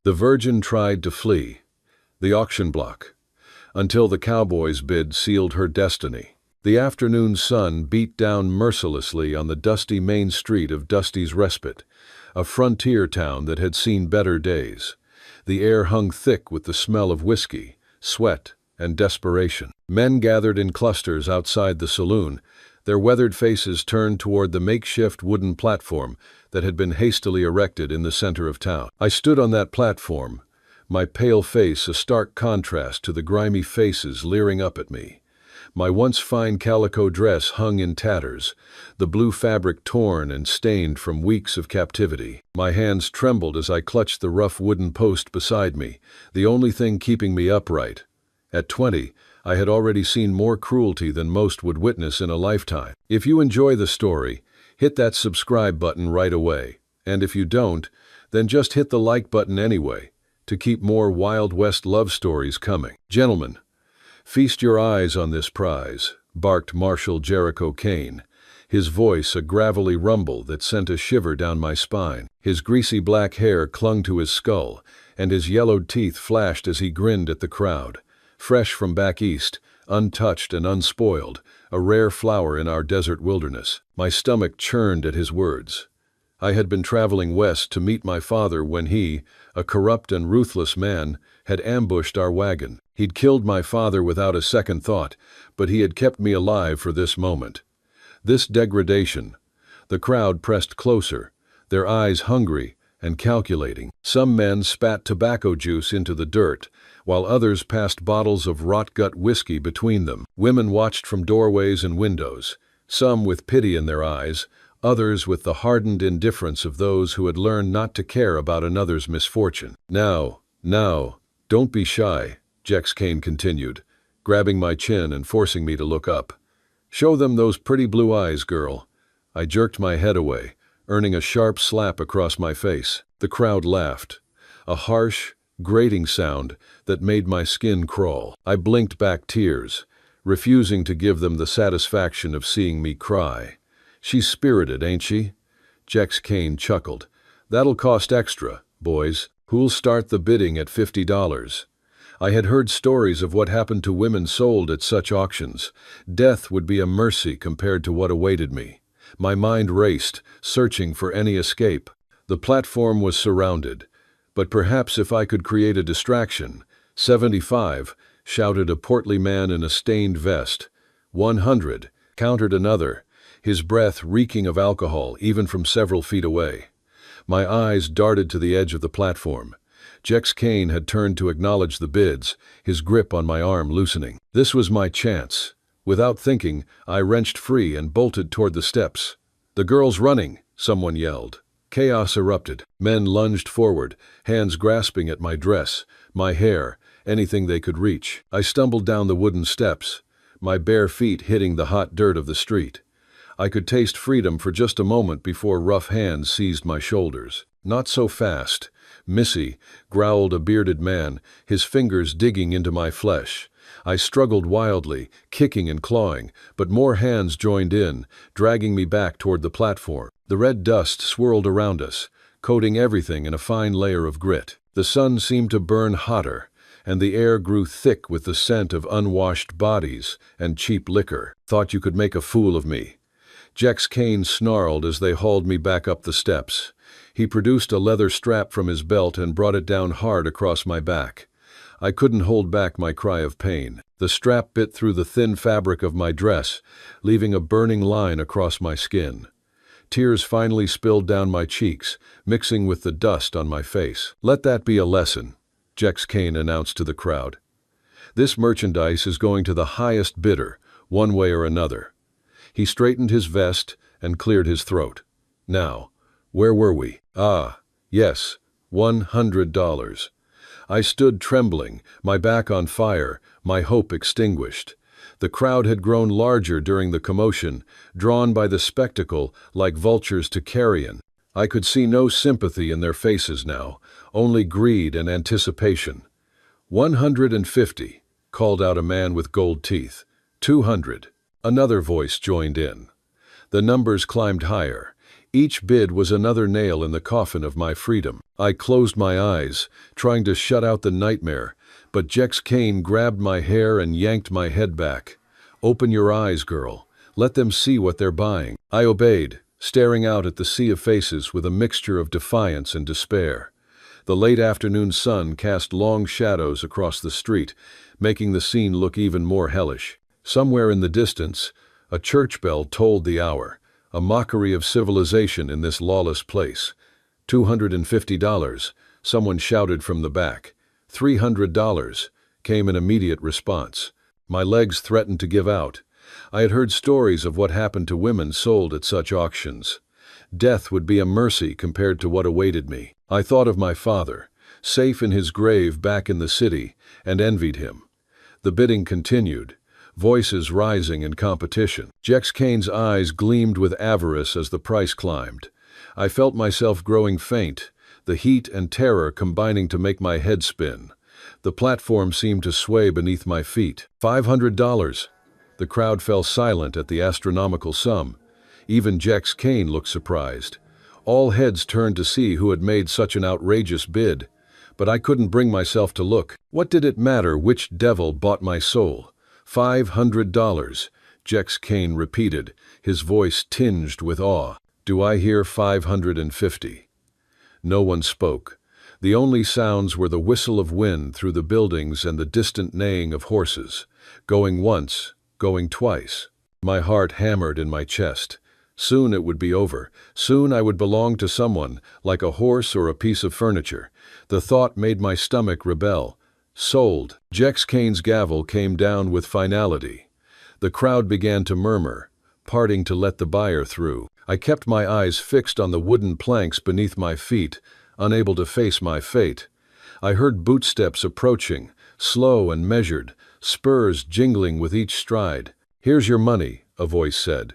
The Virgin tried to flee, the auction block, until the Cowboy's bid sealed her destiny. The afternoon sun beat down mercilessly on the dusty main street of Dusty's Respite, a frontier town that had seen better days. The air hung thick with the smell of whiskey, sweat, and desperation. Men gathered in clusters outside the saloon, their weathered faces turned toward the makeshift wooden platform that had been hastily erected in the center of town. I stood on that platform, my pale face a stark contrast to the grimy faces leering up at me. My once fine calico dress hung in tatters, the blue fabric torn and stained from weeks of captivity. My hands trembled as I clutched the rough wooden post beside me, the only thing keeping me upright. At 20, I had already seen more cruelty than most would witness in a lifetime. If you enjoy the story, hit that subscribe button right away. And if you don't, then just hit the like button anyway, to keep more Wild West love stories coming. Gentlemen, feast your eyes on this prize, barked Marshal Jericho Kane, his voice a gravelly rumble that sent a shiver down my spine. His greasy black hair clung to his skull, and his yellowed teeth flashed as he grinned at the crowd. Fresh from back east, untouched and unspoiled, a rare flower in our desert wilderness. My stomach churned at his words. I had been traveling west to meet my father when he, a corrupt and ruthless man, had ambushed our wagon. He'd killed my father without a second thought, but he had kept me alive for this moment. This degradation. The crowd pressed closer, their eyes hungry and calculating. Some men spat tobacco juice into the dirt, while others passed bottles of rot-gut whiskey between them. Women watched from doorways and windows, some with pity in their eyes, others with the hardened indifference of those who had learned not to care about another's misfortune. Now, don't be shy, Jex Kane continued, grabbing my chin and forcing me to look up. Show them those pretty blue eyes, girl. I jerked my head away, earning a sharp slap across my face. The crowd laughed, a harsh, grating sound that made my skin crawl. I blinked back tears, refusing to give them the satisfaction of seeing me cry. She's spirited, ain't she? Jex Kane chuckled. That'll cost extra, boys. Who'll start the bidding at $50? I had heard stories of what happened to women sold at such auctions. Death would be a mercy compared to what awaited me. My mind raced, searching for any escape. The platform was surrounded, but perhaps if I could create a distraction. 75, shouted a portly man in a stained vest. 100, countered another, his breath reeking of alcohol even from several feet away. My eyes darted to the edge of the platform. Jex Kane had turned to acknowledge the bids, his grip on my arm loosening. This was my chance. Without thinking, I wrenched free and bolted toward the steps. The girl's running, someone yelled. Chaos erupted. Men lunged forward, hands grasping at my dress, my hair, anything they could reach. I stumbled down the wooden steps, my bare feet hitting the hot dirt of the street. I could taste freedom for just a moment before rough hands seized my shoulders. Not so fast, Missy, growled a bearded man, his fingers digging into my flesh. I struggled wildly, kicking and clawing, but more hands joined in, dragging me back toward the platform. The red dust swirled around us, coating everything in a fine layer of grit. The sun seemed to burn hotter, and the air grew thick with the scent of unwashed bodies and cheap liquor. Thought you could make a fool of me. Jex Kane snarled as they hauled me back up the steps. He produced a leather strap from his belt and brought it down hard across my back. I couldn't hold back my cry of pain. The strap bit through the thin fabric of my dress, leaving a burning line across my skin. Tears finally spilled down my cheeks, mixing with the dust on my face. Let that be a lesson, Jex Kane announced to the crowd. This merchandise is going to the highest bidder, one way or another. He straightened his vest and cleared his throat. Now, where were we? Ah, yes, $100. I stood trembling, my back on fire, my hope extinguished. The crowd had grown larger during the commotion, drawn by the spectacle like vultures to carrion. I could see no sympathy in their faces now, only greed and anticipation. 150, called out a man with gold teeth. 200. Another voice joined in. The numbers climbed higher, Each bid was another nail in the coffin of my freedom. I closed my eyes, trying to shut out the nightmare, but Jex Kane grabbed my hair and yanked my head back. "Open your eyes, girl. Let them see what they're buying." I obeyed, staring out at the sea of faces with a mixture of defiance and despair. The late afternoon sun cast long shadows across the street, making the scene look even more hellish. Somewhere in the distance, a church bell tolled the hour, a mockery of civilization in this lawless place. $250, someone shouted from the back. $300 came in immediate response. My legs threatened to give out. I had heard stories of what happened to women sold at such auctions. Death would be a mercy compared to what awaited me. I thought of my father, safe in his grave back in the city, and envied him. The bidding continued, voices rising in competition. Jex Kane's eyes gleamed with avarice as the price climbed. I felt myself growing faint, the heat and terror combining to make my head spin. The platform seemed to sway beneath my feet. $500. The crowd fell silent at the astronomical sum. Even Jex Kane looked surprised. All heads turned to see who had made such an outrageous bid. But I couldn't bring myself to look. What did it matter which devil bought my soul? $500, Jex Kane repeated, his voice tinged with awe. Do I hear 550? No one spoke. The only sounds were the whistle of wind through the buildings and the distant neighing of horses. Going once, going twice. My heart hammered in my chest. Soon it would be over. Soon I would belong to someone, like a horse or a piece of furniture. The thought made my stomach rebel. Sold. Jex Kane's gavel came down with finality. The crowd began to murmur, parting to let the buyer through. I kept my eyes fixed on the wooden planks beneath my feet, unable to face my fate. I heard bootsteps approaching, slow and measured, spurs jingling with each stride. "Here's your money," a voice said.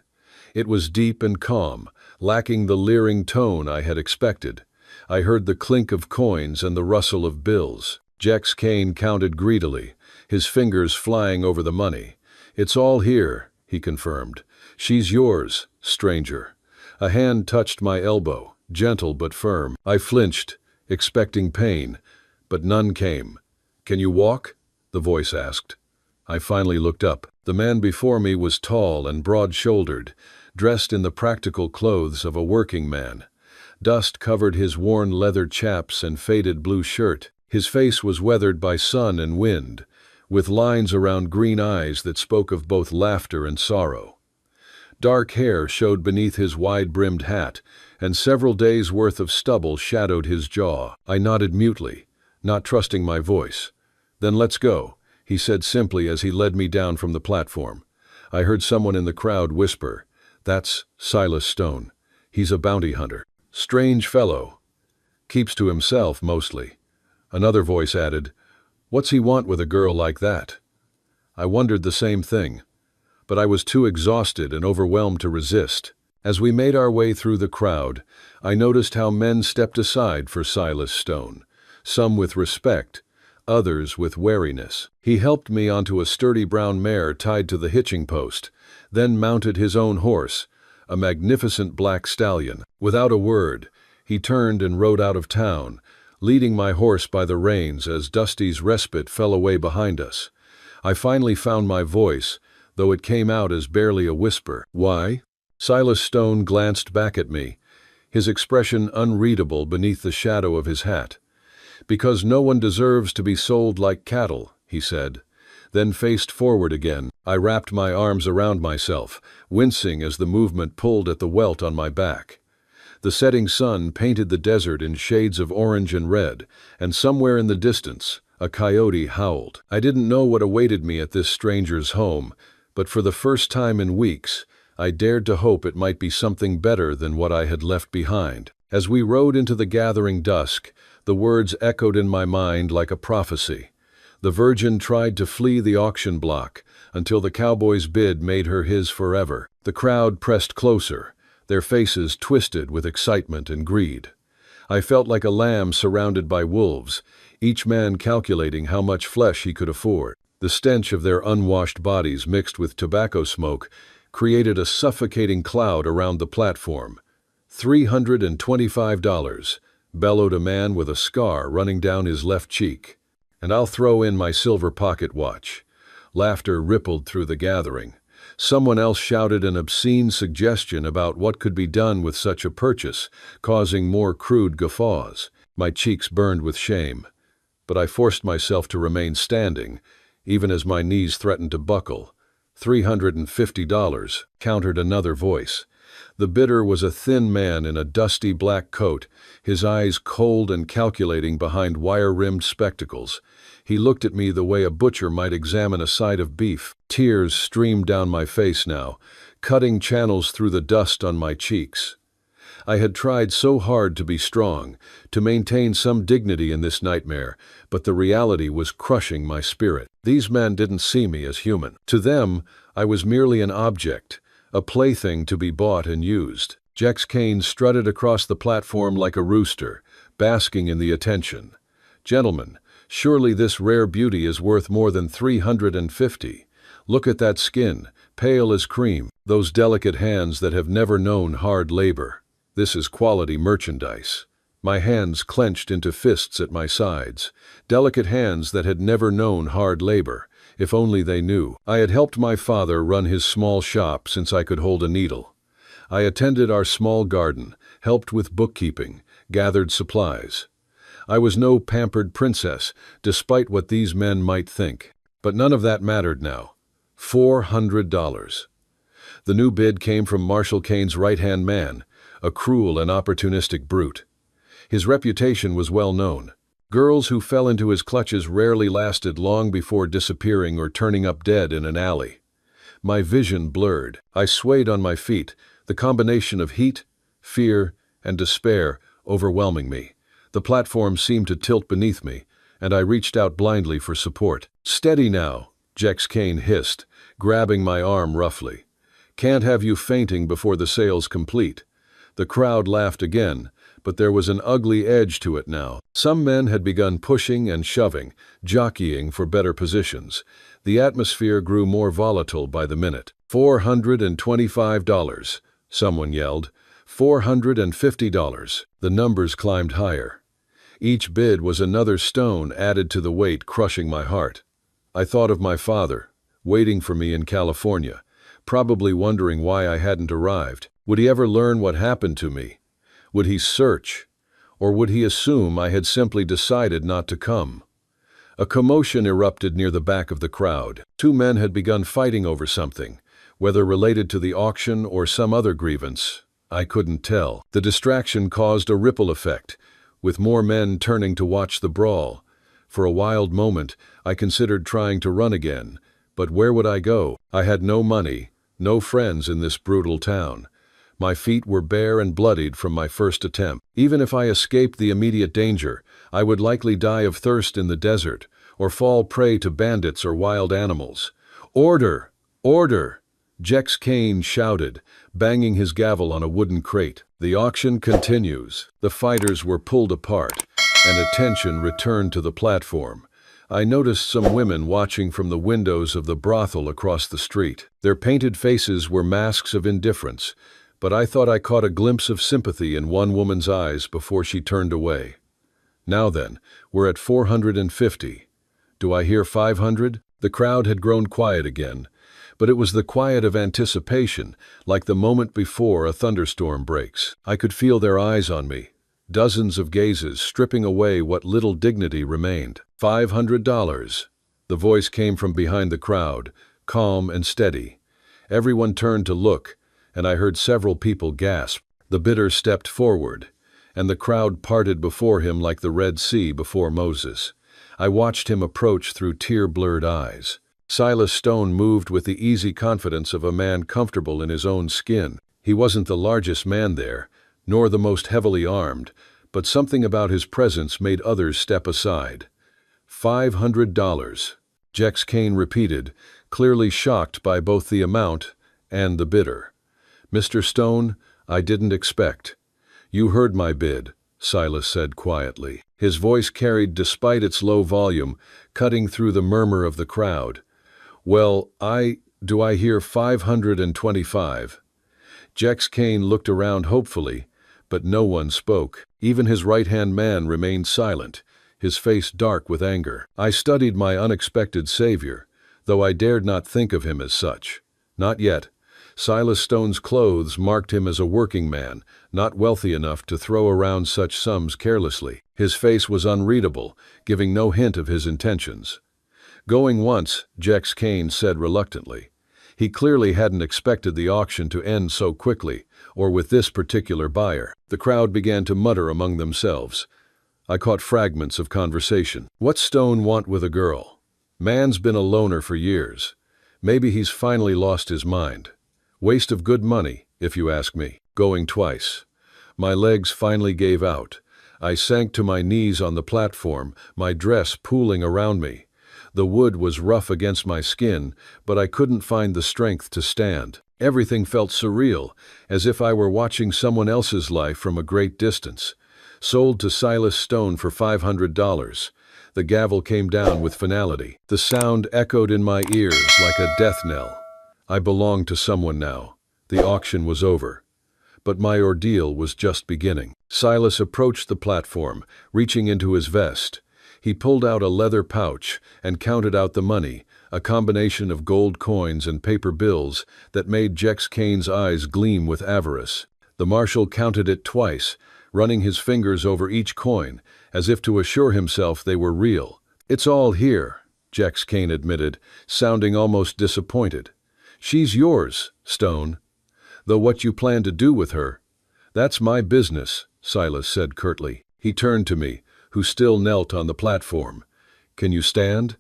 It was deep and calm, lacking the leering tone I had expected. I heard the clink of coins and the rustle of bills. Jex Kane counted greedily, his fingers flying over the money. "It's all here," he confirmed. "She's yours, stranger." A hand touched my elbow, gentle but firm. I flinched, expecting pain, but none came. "Can you walk?" the voice asked. I finally looked up. The man before me was tall and broad-shouldered, dressed in the practical clothes of a working man. Dust covered his worn leather chaps and faded blue shirt. His face was weathered by sun and wind, with lines around green eyes that spoke of both laughter and sorrow. Dark hair showed beneath his wide-brimmed hat, and several days' worth of stubble shadowed his jaw. I nodded mutely, not trusting my voice. "Then let's go," he said simply as he led me down from the platform. I heard someone in the crowd whisper, "That's Silas Stone. He's a bounty hunter. Strange fellow. Keeps to himself, mostly." Another voice added, "What's he want with a girl like that?" I wondered the same thing, but I was too exhausted and overwhelmed to resist. As we made our way through the crowd, I noticed how men stepped aside for Silas Stone, some with respect, others with wariness. He helped me onto a sturdy brown mare tied to the hitching post, then mounted his own horse, a magnificent black stallion. Without a word, he turned and rode out of town, leading my horse by the reins as Dusty's respite fell away behind us. I finally found my voice, though it came out as barely a whisper. "Why?" Silas Stone glanced back at me, his expression unreadable beneath the shadow of his hat. "Because no one deserves to be sold like cattle," he said, then faced forward again. I wrapped my arms around myself, wincing as the movement pulled at the welt on my back. The setting sun painted the desert in shades of orange and red, and somewhere in the distance, a coyote howled. I didn't know what awaited me at this stranger's home, but for the first time in weeks, I dared to hope it might be something better than what I had left behind. As we rode into the gathering dusk, the words echoed in my mind like a prophecy. The Virgin tried to flee the auction block until the cowboy's bid made her his forever. The crowd pressed closer, their faces twisted with excitement and greed. I felt like a lamb surrounded by wolves, each man calculating how much flesh he could afford. The stench of their unwashed bodies mixed with tobacco smoke created a suffocating cloud around the platform. $325, bellowed a man with a scar running down his left cheek. And I'll throw in my silver pocket watch. Laughter rippled through the gathering. Someone else shouted an obscene suggestion about what could be done with such a purchase, causing more crude guffaws. My cheeks burned with shame, but I forced myself to remain standing, even as my knees threatened to buckle. $350, countered another voice. The bidder was a thin man in a dusty black coat, his eyes cold and calculating behind wire-rimmed spectacles. He looked at me the way a butcher might examine a side of beef. Tears streamed down my face now, cutting channels through the dust on my cheeks. I had tried so hard to be strong, to maintain some dignity in this nightmare, but the reality was crushing my spirit. These men didn't see me as human. To them, I was merely an object, a plaything to be bought and used. Jex Kane strutted across the platform like a rooster, basking in the attention. Gentlemen, surely this rare beauty is worth more than $350. Look at that skin, pale as cream, those delicate hands that have never known hard labor. This is quality merchandise. My hands clenched into fists at my sides, delicate hands that had never known hard labor. If only they knew. I had helped my father run his small shop since I could hold a needle. I attended our small garden, helped with bookkeeping, gathered supplies. I was no pampered princess, despite what these men might think. But none of that mattered now. $400. The new bid came from Marshal Kane's right-hand man, a cruel and opportunistic brute. His reputation was well known. Girls who fell into his clutches rarely lasted long before disappearing or turning up dead in an alley. My vision blurred. I swayed on my feet, the combination of heat, fear, and despair overwhelming me. The platform seemed to tilt beneath me, and I reached out blindly for support. "Steady now," Jex Kane hissed, grabbing my arm roughly. "Can't have you fainting before the sale's complete." The crowd laughed again, but there was an ugly edge to it now. Some men had begun pushing and shoving, jockeying for better positions. The atmosphere grew more volatile by the minute. $425, someone yelled. $450. The numbers climbed higher. Each bid was another stone added to the weight, crushing my heart. I thought of my father, waiting for me in California, probably wondering why I hadn't arrived. Would he ever learn what happened to me? Would he search? Or would he assume I had simply decided not to come? A commotion erupted near the back of the crowd. Two men had begun fighting over something, whether related to the auction or some other grievance. I couldn't tell. The distraction caused a ripple effect, with more men turning to watch the brawl. For a wild moment, I considered trying to run again, but where would I go? I had no money, no friends in this brutal town. My feet were bare and bloodied from my first attempt. Even if I escaped the immediate danger, I would likely die of thirst in the desert, or fall prey to bandits or wild animals. "Order! Order!" Jex Kane shouted, banging his gavel on a wooden crate. The auction continues. The fighters were pulled apart, and attention returned to the platform. I noticed some women watching from the windows of the brothel across the street. Their painted faces were masks of indifference, but I thought I caught a glimpse of sympathy in one woman's eyes before she turned away. Now then, we're at $450. Do I hear $500? The crowd had grown quiet again, but it was the quiet of anticipation, like the moment before a thunderstorm breaks. I could feel their eyes on me, dozens of gazes stripping away what little dignity remained. $500. The voice came from behind the crowd, calm and steady. Everyone turned to look, and I heard several people gasp. The bidder stepped forward, and the crowd parted before him like the Red Sea before Moses. I watched him approach through tear-blurred eyes. Silas Stone moved with the easy confidence of a man comfortable in his own skin. He wasn't the largest man there, nor the most heavily armed, but something about his presence made others step aside. $500. Jex Kane repeated, clearly shocked by both the amount and the bidder. "Mr. Stone, I didn't expect." "You heard my bid," Silas said quietly. His voice carried despite its low volume, cutting through the murmur of the crowd. "Well, do I hear $525? Jex Kane looked around hopefully, But no one spoke. Even his right-hand man remained silent, his face dark with anger. I studied my unexpected savior, though I dared not think of him as such. Not yet. Silas Stone's clothes marked him as a working man, not wealthy enough to throw around such sums carelessly. His face was unreadable, giving no hint of his intentions. "Going once," Jex Kane said reluctantly. He clearly hadn't expected the auction to end so quickly, or with this particular buyer. The crowd began to mutter among themselves. I caught fragments of conversation. "What's Stone want with a girl? Man's been a loner for years. Maybe he's finally lost his mind. Waste of good money, if you ask me." Going twice. My legs finally gave out. I sank to my knees on the platform, my dress pooling around me. The wood was rough against my skin, but I couldn't find the strength to stand. Everything felt surreal, as if I were watching someone else's life from a great distance. Sold to Silas Stone for $500. The gavel came down with finality. The sound echoed in my ears like a death knell. I belonged to someone now. The auction was over. But my ordeal was just beginning. Silas approached the platform, reaching into his vest. He pulled out a leather pouch and counted out the money, a combination of gold coins and paper bills that made Jex Kane's eyes gleam with avarice. The marshal counted it twice, running his fingers over each coin, as if to assure himself they were real. "It's all here," Jex Kane admitted, sounding almost disappointed. "She's yours, Stone. Though what you plan to do with her, that's my business," Silas said curtly. He turned to me, who still knelt on the platform. "Can you stand?"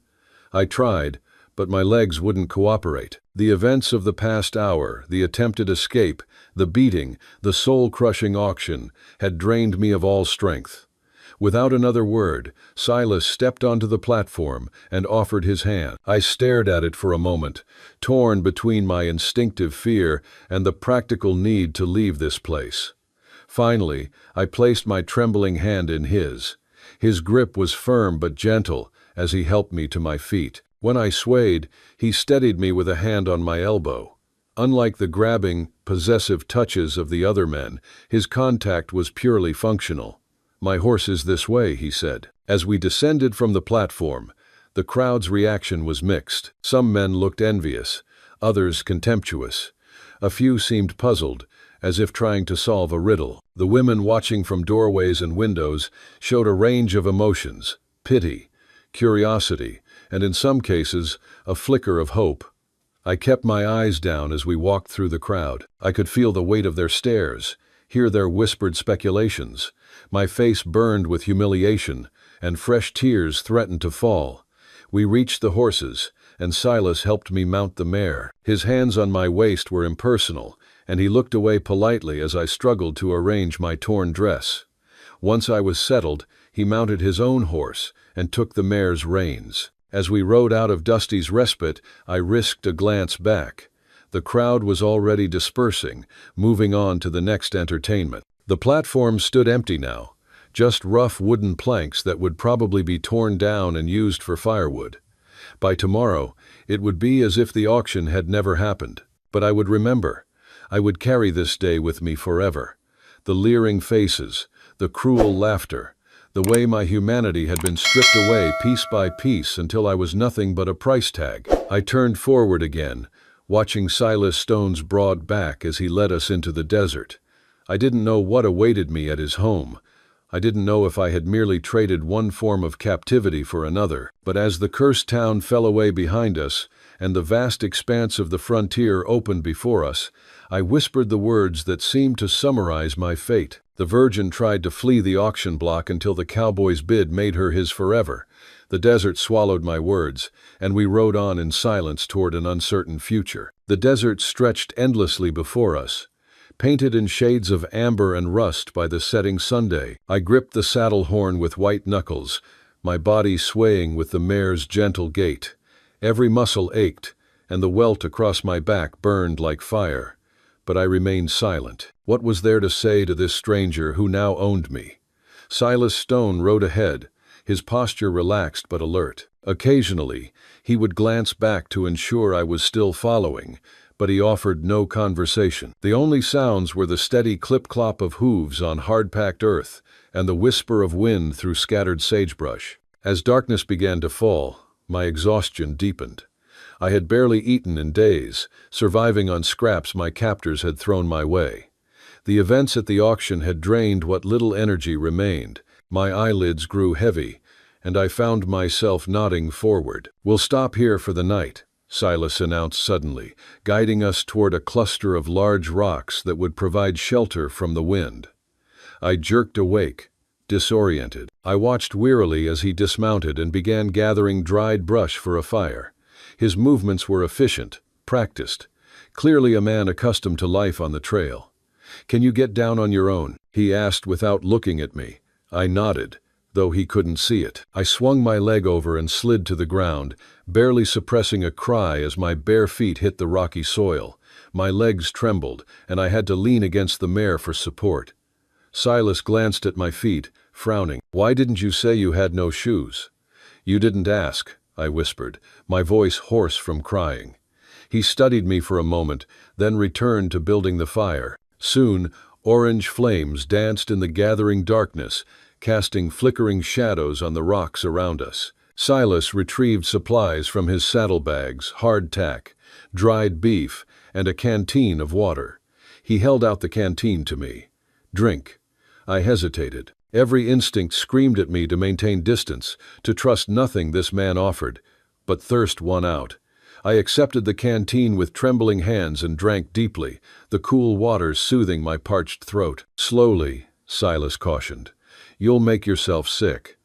I tried, but my legs wouldn't cooperate. The events of the past hour, the attempted escape, the beating, the soul-crushing auction, had drained me of all strength. Without another word, Silas stepped onto the platform and offered his hand. I stared at it for a moment, torn between my instinctive fear and the practical need to leave this place. Finally, I placed my trembling hand in his. His grip was firm but gentle as he helped me to my feet. When I swayed, he steadied me with a hand on my elbow. Unlike the grabbing, possessive touches of the other men, his contact was purely functional. "My horse is this way," he said. As we descended from the platform, the crowd's reaction was mixed. Some men looked envious, others contemptuous. A few seemed puzzled, as if trying to solve a riddle. The women watching from doorways and windows showed a range of emotions: pity, curiosity, and in some cases, a flicker of hope. I kept my eyes down as we walked through the crowd. I could feel the weight of their stares, hear their whispered speculations. My face burned with humiliation, and fresh tears threatened to fall. We reached the horses, and Silas helped me mount the mare. His hands on my waist were impersonal, and he looked away politely as I struggled to arrange my torn dress. Once I was settled, he mounted his own horse and took the mare's reins. As we rode out of Dusty's respite, I risked a glance back. The crowd was already dispersing, moving on to the next entertainment. The platform stood empty now, just rough wooden planks that would probably be torn down and used for firewood. By tomorrow, it would be as if the auction had never happened. But I would remember. I would carry this day with me forever. The leering faces, the cruel laughter, the way my humanity had been stripped away piece by piece until I was nothing but a price tag. I turned forward again, watching Silas Stone's broad back as he led us into the desert. I didn't know what awaited me at his home. I didn't know if I had merely traded one form of captivity for another. But as the cursed town fell away behind us, and the vast expanse of the frontier opened before us, I whispered the words that seemed to summarize my fate. The Virgin tried to flee the auction block until the cowboy's bid made her his forever. The desert swallowed my words, and we rode on in silence toward an uncertain future. The desert stretched endlessly before us, painted in shades of amber and rust by the setting Sunday. I gripped the saddle horn with white knuckles, my body swaying with the mare's gentle gait. Every muscle ached, and the welt across my back burned like fire. But I remained silent. What was there to say to this stranger who now owned me? Silas Stone rode ahead, his posture relaxed but alert. Occasionally, he would glance back to ensure I was still following, but he offered no conversation. The only sounds were the steady clip-clop of hooves on hard-packed earth and the whisper of wind through scattered sagebrush. As darkness began to fall, my exhaustion deepened. I had barely eaten in days, surviving on scraps my captors had thrown my way. The events at the auction had drained what little energy remained. My eyelids grew heavy, and I found myself nodding forward. "We'll stop here for the night," Silas announced suddenly, guiding us toward a cluster of large rocks that would provide shelter from the wind. I jerked awake, disoriented. I watched wearily as he dismounted and began gathering dried brush for a fire. His movements were efficient, practiced, clearly a man accustomed to life on the trail. "Can you get down on your own?" he asked without looking at me. I nodded, though he couldn't see it. I swung my leg over and slid to the ground, barely suppressing a cry as my bare feet hit the rocky soil. My legs trembled, and I had to lean against the mare for support. Silas glanced at my feet, frowning. "Why didn't you say you had no shoes?" "You didn't ask," I whispered, my voice hoarse from crying. He studied me for a moment, then returned to building the fire. Soon, orange flames danced in the gathering darkness, casting flickering shadows on the rocks around us. Silas retrieved supplies from his saddlebags, hardtack, dried beef, and a canteen of water. He held out the canteen to me. "Drink." I hesitated. Every instinct screamed at me to maintain distance, to trust nothing this man offered, but thirst won out. I accepted the canteen with trembling hands and drank deeply, the cool waters soothing my parched throat. "Slowly," Silas cautioned. "You'll make yourself sick."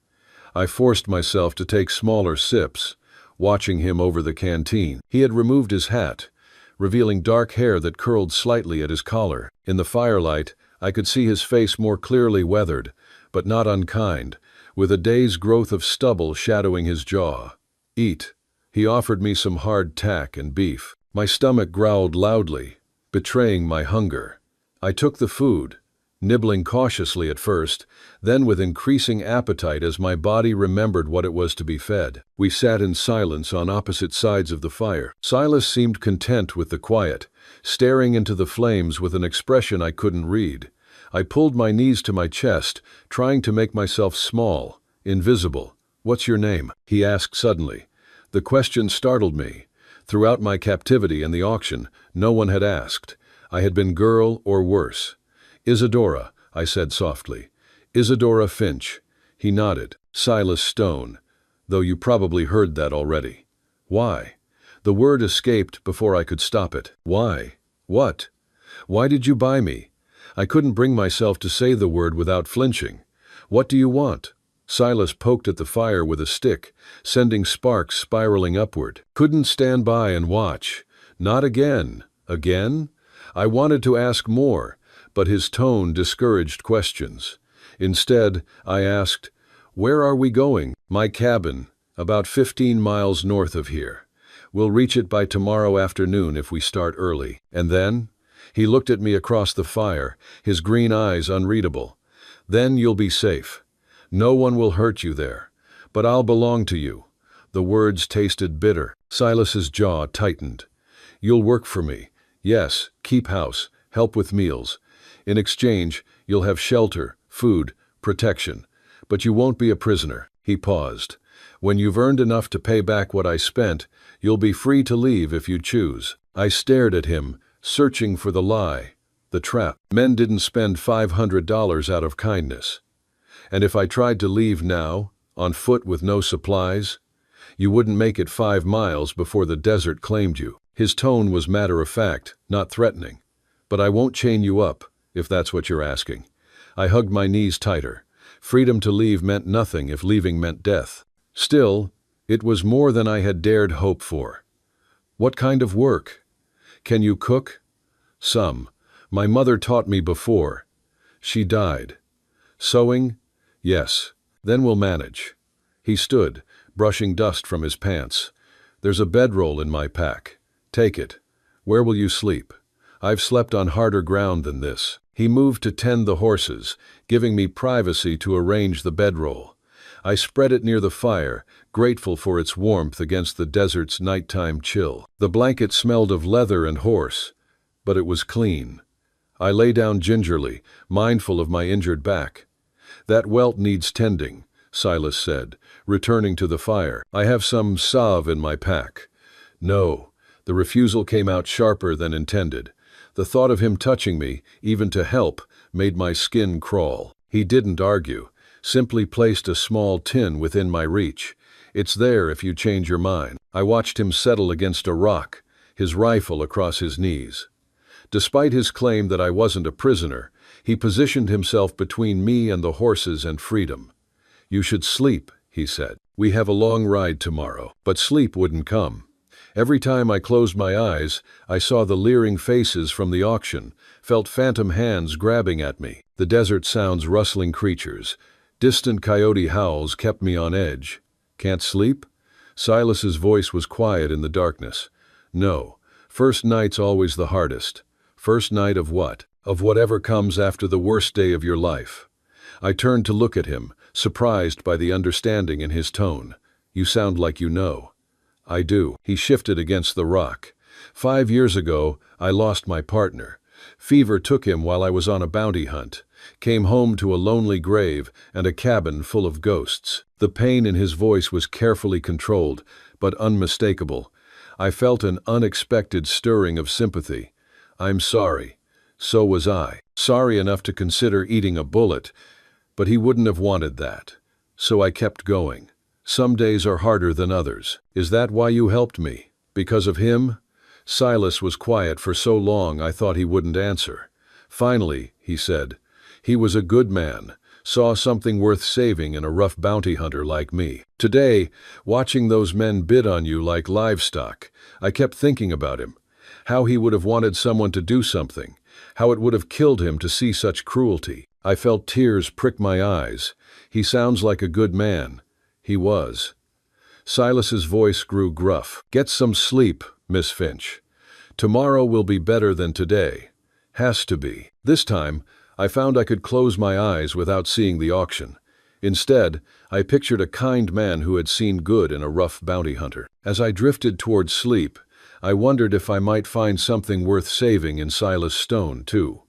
I forced myself to take smaller sips, watching him over the canteen. He had removed his hat, revealing dark hair that curled slightly at his collar. In the firelight, I could see his face more clearly weathered, but not unkind, with a day's growth of stubble shadowing his jaw. "Eat." He offered me some hard tack and beef. My stomach growled loudly, betraying my hunger. I took the food, nibbling cautiously at first, then with increasing appetite as my body remembered what it was to be fed. We sat in silence on opposite sides of the fire. Silas seemed content with the quiet, staring into the flames with an expression I couldn't read. I pulled my knees to my chest, trying to make myself small, invisible. "What's your name?" he asked suddenly. The question startled me. Throughout my captivity and the auction, no one had asked. I had been girl or worse. "Isadora," I said softly. "Isadora Finch." He nodded. "Silas Stone, though you probably heard that already." "Why?" The word escaped before I could stop it. "Why? What? Why did you buy me?" I couldn't bring myself to say the word without flinching. "What do you want?" Silas poked at the fire with a stick, sending sparks spiraling upward. "Couldn't stand by and watch. Not again." "Again?" I wanted to ask more, but his tone discouraged questions. Instead, I asked, "Where are we going?" "My cabin, about 15 miles north of here. We'll reach it by tomorrow afternoon if we start early." "And then?" He looked at me across the fire, his green eyes unreadable. "Then you'll be safe. No one will hurt you there. But I'll belong to you." The words tasted bitter. Silas's jaw tightened. "You'll work for me. Yes, keep house, help with meals. In exchange, you'll have shelter, food, protection. But you won't be a prisoner." He paused. "When you've earned enough to pay back what I spent, you'll be free to leave if you choose." I stared at him, searching for the lie, the trap. Men didn't spend $500 out of kindness. And if I tried to leave now, on foot with no supplies, you wouldn't make it 5 miles before the desert claimed you. His tone was matter-of-fact, not threatening. "But I won't chain you up, if that's what you're asking." I hugged my knees tighter. Freedom to leave meant nothing if leaving meant death. Still, it was more than I had dared hope for. "What kind of work? Can you cook?" "Some. My mother taught me before. She died." "Sewing?" "Yes." "Then we'll manage." He stood, brushing dust from his pants. "There's a bedroll in my pack. Take it. Where will you sleep?" "I've slept on harder ground than this." He moved to tend the horses, giving me privacy to arrange the bedroll. I spread it near the fire, grateful for its warmth against the desert's nighttime chill. The blanket smelled of leather and horse, but it was clean. I lay down gingerly, mindful of my injured back. "That welt needs tending," Silas said, returning to the fire. "I have some salve in my pack." "No." The refusal came out sharper than intended. The thought of him touching me, even to help, made my skin crawl. He didn't argue, simply placed a small tin within my reach. "It's there if you change your mind." I watched him settle against a rock, his rifle across his knees. Despite his claim that I wasn't a prisoner, he positioned himself between me and the horses and freedom. "You should sleep," he said. "We have a long ride tomorrow." But sleep wouldn't come. Every time I closed my eyes, I saw the leering faces from the auction, felt phantom hands grabbing at me. The desert sounds rustling creatures. Distant coyote howls kept me on edge. "Can't sleep?" Silas's voice was quiet in the darkness. "No. First night's always the hardest." "First night of what?" "Of whatever comes after the worst day of your life." I turned to look at him, surprised by the understanding in his tone. "You sound like you know." "I do." He shifted against the rock. 5 years ago, I lost my partner. Fever took him while I was on a bounty hunt. Came home to a lonely grave and a cabin full of ghosts. The pain in his voice was carefully controlled, but unmistakable. I felt an unexpected stirring of sympathy. "I'm sorry." So was I. Sorry enough to consider eating a bullet, but he wouldn't have wanted that. So I kept going. Some days are harder than others. "Is that why you helped me? Because of him?" Silas was quiet for so long I thought he wouldn't answer. Finally, he said, "He was a good man, saw something worth saving in a rough bounty hunter like me. Today, watching those men bid on you like livestock, I kept thinking about him. How he would have wanted someone to do something, how it would have killed him to see such cruelty." I felt tears prick my eyes. "He sounds like a good man." He was. Silas's voice grew gruff. "Get some sleep, Miss Finch. Tomorrow will be better than today. Has to be." This time, I found I could close my eyes without seeing the auction. Instead, I pictured a kind man who had seen good in a rough bounty hunter. As I drifted toward sleep, I wondered if I might find something worth saving in Silas Stone, too.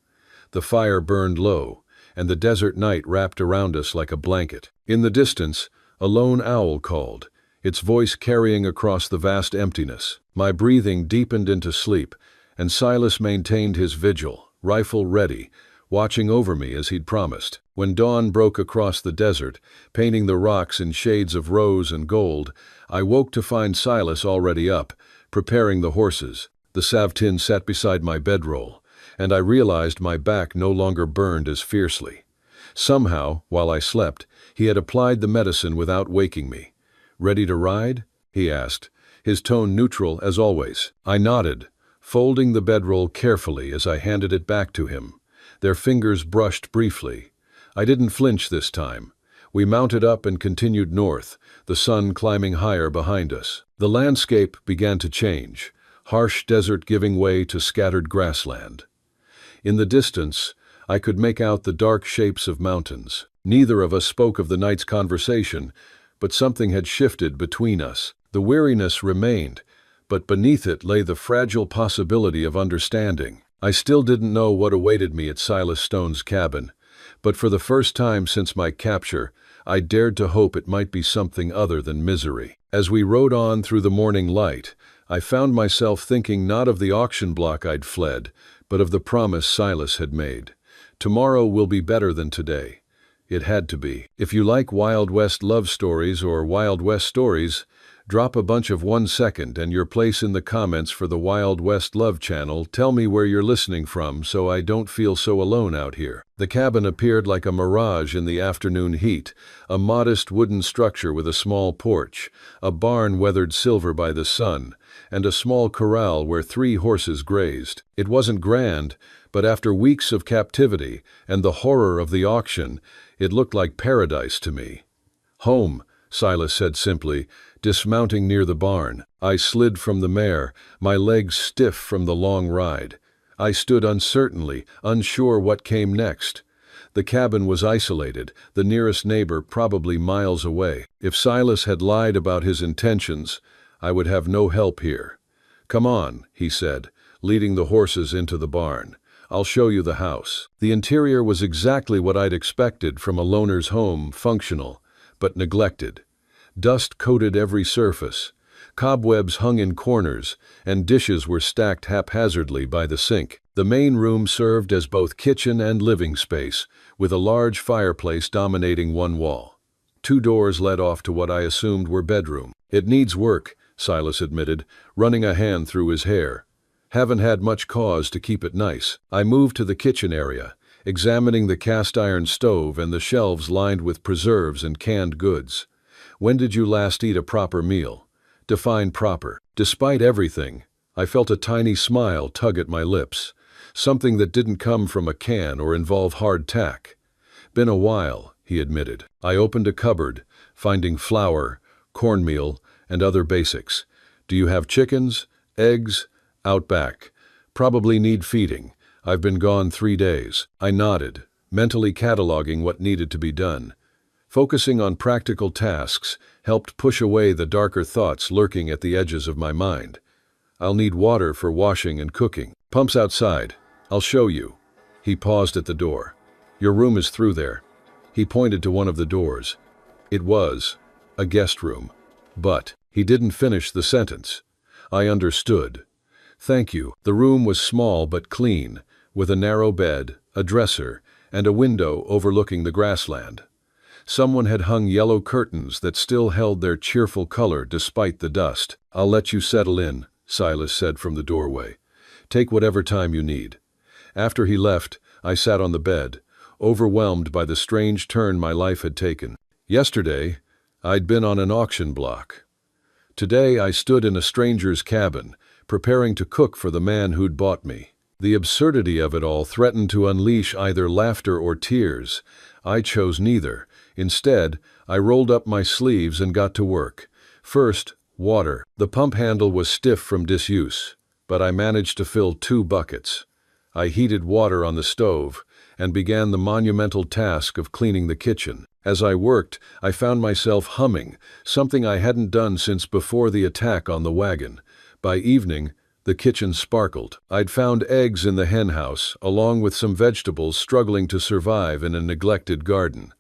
The fire burned low, and the desert night wrapped around us like a blanket. In the distance, a lone owl called, its voice carrying across the vast emptiness. My breathing deepened into sleep, and Silas maintained his vigil, rifle ready, watching over me as he'd promised. When dawn broke across the desert, painting the rocks in shades of rose and gold, I woke to find Silas already up, preparing the horses. The salve tin sat beside my bedroll, and I realized my back no longer burned as fiercely. Somehow, while I slept, he had applied the medicine without waking me. "Ready to ride?" he asked, his tone neutral as always. I nodded, folding the bedroll carefully as I handed it back to him. Their fingers brushed briefly. I didn't flinch this time. We mounted up and continued north, the sun climbing higher behind us. The landscape began to change, harsh desert giving way to scattered grassland. In the distance, I could make out the dark shapes of mountains. Neither of us spoke of the night's conversation, but something had shifted between us. The weariness remained, but beneath it lay the fragile possibility of understanding. I still didn't know what awaited me at Silas Stone's cabin, but for the first time since my capture, I dared to hope it might be something other than misery. As we rode on through the morning light, I found myself thinking not of the auction block I'd fled, but of the promise Silas had made. Tomorrow will be better than today. It had to be. If you like Wild West love stories or Wild West stories, drop a bunch of 1 second and your place in the comments for the Wild West Love channel. Tell me where you're listening from so I don't feel so alone out here. The cabin appeared like a mirage in the afternoon heat, a modest wooden structure with a small porch, a barn weathered silver by the sun, and a small corral where 3 horses grazed. It wasn't grand, but after weeks of captivity and the horror of the auction, it looked like paradise to me. "Home," Silas said simply, dismounting near the barn. I slid from the mare, my legs stiff from the long ride. I stood uncertainly, unsure what came next. The cabin was isolated, the nearest neighbor probably miles away. If Silas had lied about his intentions, I would have no help here. "Come on," he said, leading the horses into the barn. "I'll show you the house." The interior was exactly what I'd expected from a loner's home, functional, but neglected. Dust coated every surface. Cobwebs hung in corners, and dishes were stacked haphazardly by the sink. The main room served as both kitchen and living space, with a large fireplace dominating one wall. 2 doors led off to what I assumed were bedroom. "It needs work," Silas admitted, running a hand through his hair. "Haven't had much cause to keep it nice." I moved to the kitchen area, examining the cast-iron stove and the shelves lined with preserves and canned goods. "When did you last eat a proper meal?" Define proper. Despite everything, I felt a tiny smile tug at my lips, something that didn't come from a can or involve hard tack. "Been a while," he admitted. I opened a cupboard, finding flour, cornmeal, and other basics. "Do you have chickens? Eggs?" "Out back. Probably need feeding. I've been gone 3 days." I nodded, mentally cataloging what needed to be done. Focusing on practical tasks helped push away the darker thoughts lurking at the edges of my mind. "I'll need water for washing and cooking." "Pump's outside. I'll show you." He paused at the door. "Your room is through there." He pointed to one of the doors. It was a guest room. But he didn't finish the sentence. I understood. "Thank you." The room was small but clean, with a narrow bed, a dresser, and a window overlooking the grassland. Someone had hung yellow curtains that still held their cheerful color despite the dust. "I'll let you settle in," Silas said from the doorway. "Take whatever time you need." After he left, I sat on the bed, overwhelmed by the strange turn my life had taken. Yesterday, I'd been on an auction block. Today I stood in a stranger's cabin, preparing to cook for the man who'd bought me. The absurdity of it all threatened to unleash either laughter or tears. I chose neither. Instead, I rolled up my sleeves and got to work. First, water. The pump handle was stiff from disuse, but I managed to fill 2 buckets. I heated water on the stove and began the monumental task of cleaning the kitchen. As I worked, I found myself humming, something I hadn't done since before the attack on the wagon. By evening, the kitchen sparkled. I'd found eggs in the hen house, along with some vegetables struggling to survive in a neglected garden.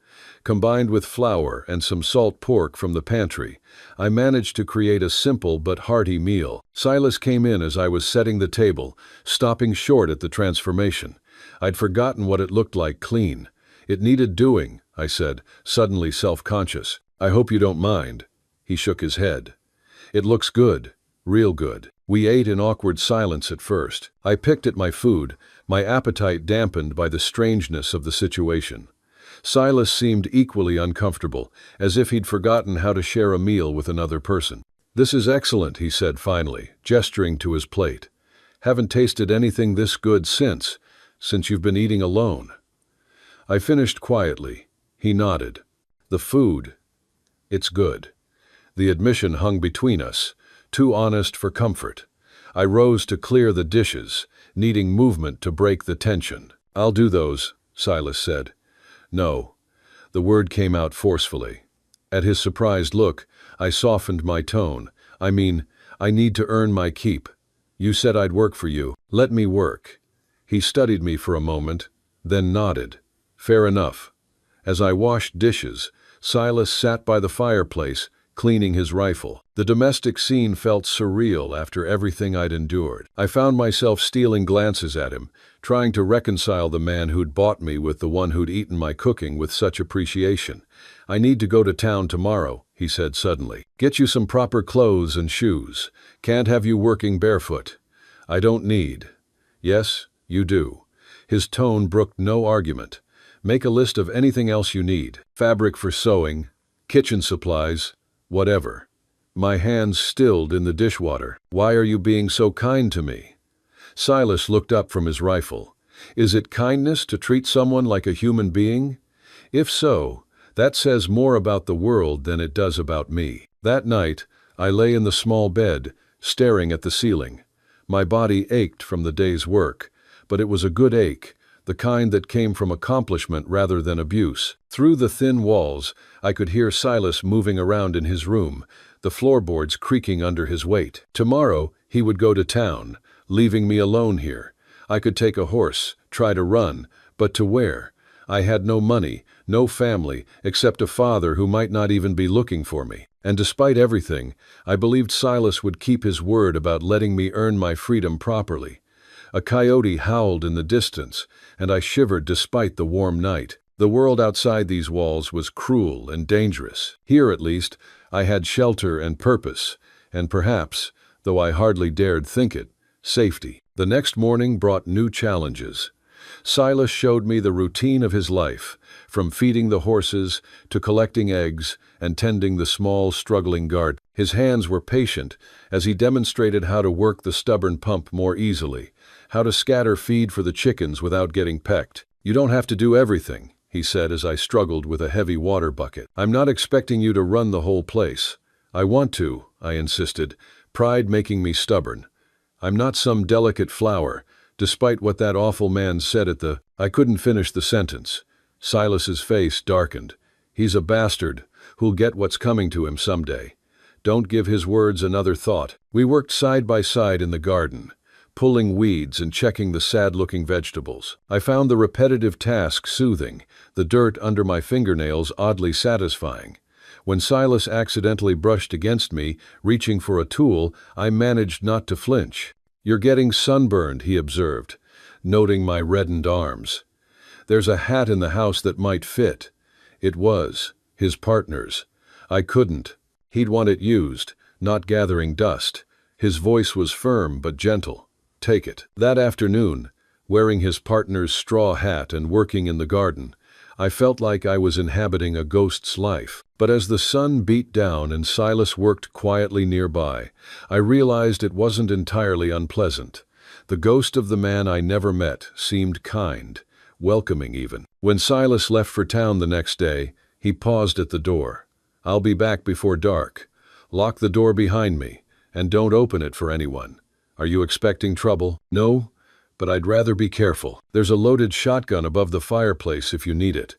Combined with flour and some salt pork from the pantry, I managed to create a simple but hearty meal. Silas came in as I was setting the table, stopping short at the transformation. I'd forgotten what it looked like clean. "It needed doing," I said, suddenly self-conscious. "I hope you don't mind." He shook his head. "It looks good, real good." We ate in awkward silence at first. I picked at my food, my appetite dampened by the strangeness of the situation. Silas seemed equally uncomfortable, as if he'd forgotten how to share a meal with another person. "This is excellent," he said finally, gesturing to his plate. "Haven't tasted anything this good since you've been eating alone." I finished quietly. He nodded. "The food, it's good." The admission hung between us, too honest for comfort. I rose to clear the dishes, needing movement to break the tension. "I'll do those," Silas said. "No." The word came out forcefully. At his surprised look, I softened my tone. "I mean, I need to earn my keep. You said I'd work for you. Let me work." He studied me for a moment, then nodded. "Fair enough." As I washed dishes, Silas sat by the fireplace, cleaning his rifle. The domestic scene felt surreal after everything I'd endured. I found myself stealing glances at him, trying to reconcile the man who'd bought me with the one who'd eaten my cooking with such appreciation. "I need to go to town tomorrow," he said suddenly. "Get you some proper clothes and shoes. Can't have you working barefoot." "I don't need." "Yes, you do." His tone brooked no argument. "Make a list of anything else you need. Fabric for sewing, kitchen supplies, whatever." My hands stilled in the dishwater. "Why are you being so kind to me?" Silas looked up from his rifle. "Is it kindness to treat someone like a human being? If so, that says more about the world than it does about me." That night, I lay in the small bed, staring at the ceiling. My body ached from the day's work, but it was a good ache, the kind that came from accomplishment rather than abuse. Through the thin walls, I could hear Silas moving around in his room, the floorboards creaking under his weight. Tomorrow, he would go to town, leaving me alone here. I could take a horse, try to run, but to where? I had no money, no family, except a father who might not even be looking for me. And despite everything, I believed Silas would keep his word about letting me earn my freedom properly. A coyote howled in the distance, and I shivered despite the warm night. The world outside these walls was cruel and dangerous. Here, at least, I had shelter and purpose, and perhaps, though I hardly dared think it, safety. The next morning brought new challenges. Silas showed me the routine of his life, from feeding the horses to collecting eggs and tending the small, struggling garden. His hands were patient as he demonstrated how to work the stubborn pump more easily, how to scatter feed for the chickens without getting pecked. "You don't have to do everything," he said as I struggled with a heavy water bucket. "I'm not expecting you to run the whole place." "I want to," I insisted, pride making me stubborn. "I'm not some delicate flower, despite what that awful man said at the—" I couldn't finish the sentence. Silas's face darkened. "He's a bastard who'll get what's coming to him someday. Don't give his words another thought." We worked side by side in the garden, pulling weeds and checking the sad-looking vegetables. I found the repetitive task soothing, the dirt under my fingernails oddly satisfying. When Silas accidentally brushed against me, reaching for a tool, I managed not to flinch. "You're getting sunburned," he observed, noting my reddened arms. "There's a hat in the house that might fit." It was his partner's. I couldn't. He'd want it used, not gathering dust. His voice was firm but gentle. "Take it." That afternoon, wearing his partner's straw hat and working in the garden, I felt like I was inhabiting a ghost's life. But as the sun beat down and Silas worked quietly nearby, I realized it wasn't entirely unpleasant. The ghost of the man I never met seemed kind, welcoming even. When Silas left for town the next day, he paused at the door. "I'll be back before dark. Lock the door behind me, and don't open it for anyone. Are you expecting trouble?" "No, but I'd rather be careful. There's a loaded shotgun above the fireplace if you need it."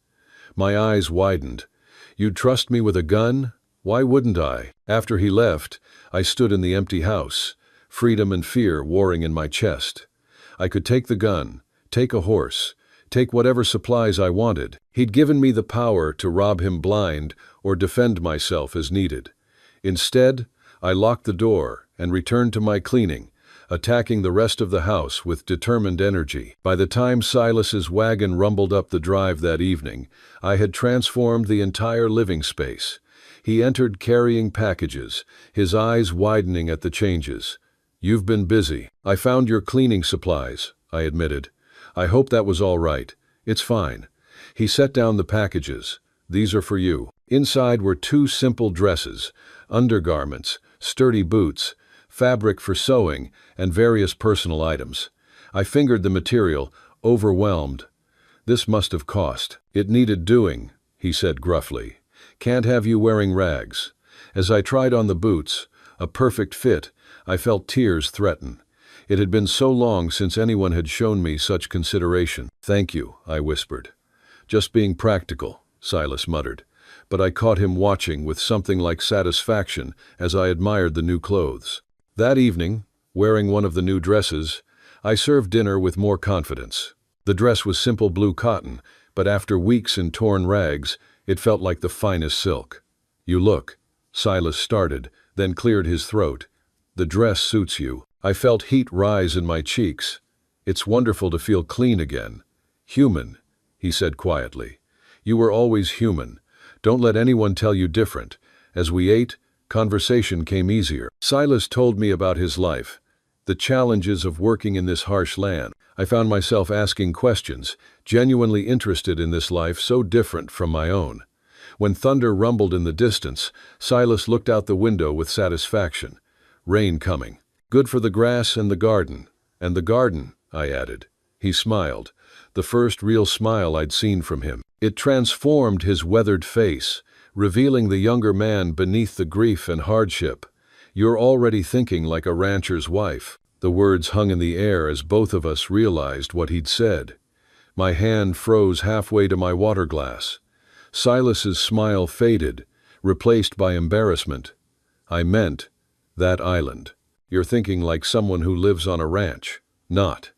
My eyes widened. "You'd trust me with a gun? Why wouldn't I?" After he left, I stood in the empty house, freedom and fear warring in my chest. I could take the gun, take a horse, take whatever supplies I wanted. He'd given me the power to rob him blind or defend myself as needed. Instead, I locked the door and returned to my cleaning, attacking the rest of the house with determined energy. By the time Silas's wagon rumbled up the drive that evening, I had transformed the entire living space. He entered carrying packages, his eyes widening at the changes. "You've been busy." "I found your cleaning supplies," I admitted. "I hope that was all right." "It's fine." He set down the packages. "These are for you." Inside were 2 simple dresses, undergarments, sturdy boots, fabric for sewing, and various personal items. I fingered the material, overwhelmed. "This must have cost." "It needed doing," he said gruffly. "Can't have you wearing rags." As I tried on the boots, a perfect fit, I felt tears threaten. It had been so long since anyone had shown me such consideration. "Thank you," I whispered. "Just being practical," Silas muttered. But I caught him watching with something like satisfaction as I admired the new clothes. That evening, wearing one of the new dresses, I served dinner with more confidence. The dress was simple blue cotton, but after weeks in torn rags, it felt like the finest silk. "You look," Silas started, then cleared his throat. "The dress suits you." I felt heat rise in my cheeks. "It's wonderful to feel clean again." "Human," he said quietly. "You were always human. Don't let anyone tell you different." As we ate, conversation came easier. Silas told me about his life, the challenges of working in this harsh land. I found myself asking questions, genuinely interested in this life so different from my own. When thunder rumbled in the distance, Silas looked out the window with satisfaction. Rain coming. "Good for the grass and the garden." "And the garden," I added. He smiled, the first real smile I'd seen from him. It transformed his weathered face, revealing the younger man beneath the grief and hardship. "You're already thinking like a rancher's wife." The words hung in the air as both of us realized what he'd said. My hand froze halfway to my water glass. Silas's smile faded, replaced by embarrassment. I meant that island. You're thinking like someone who lives on a ranch. Not.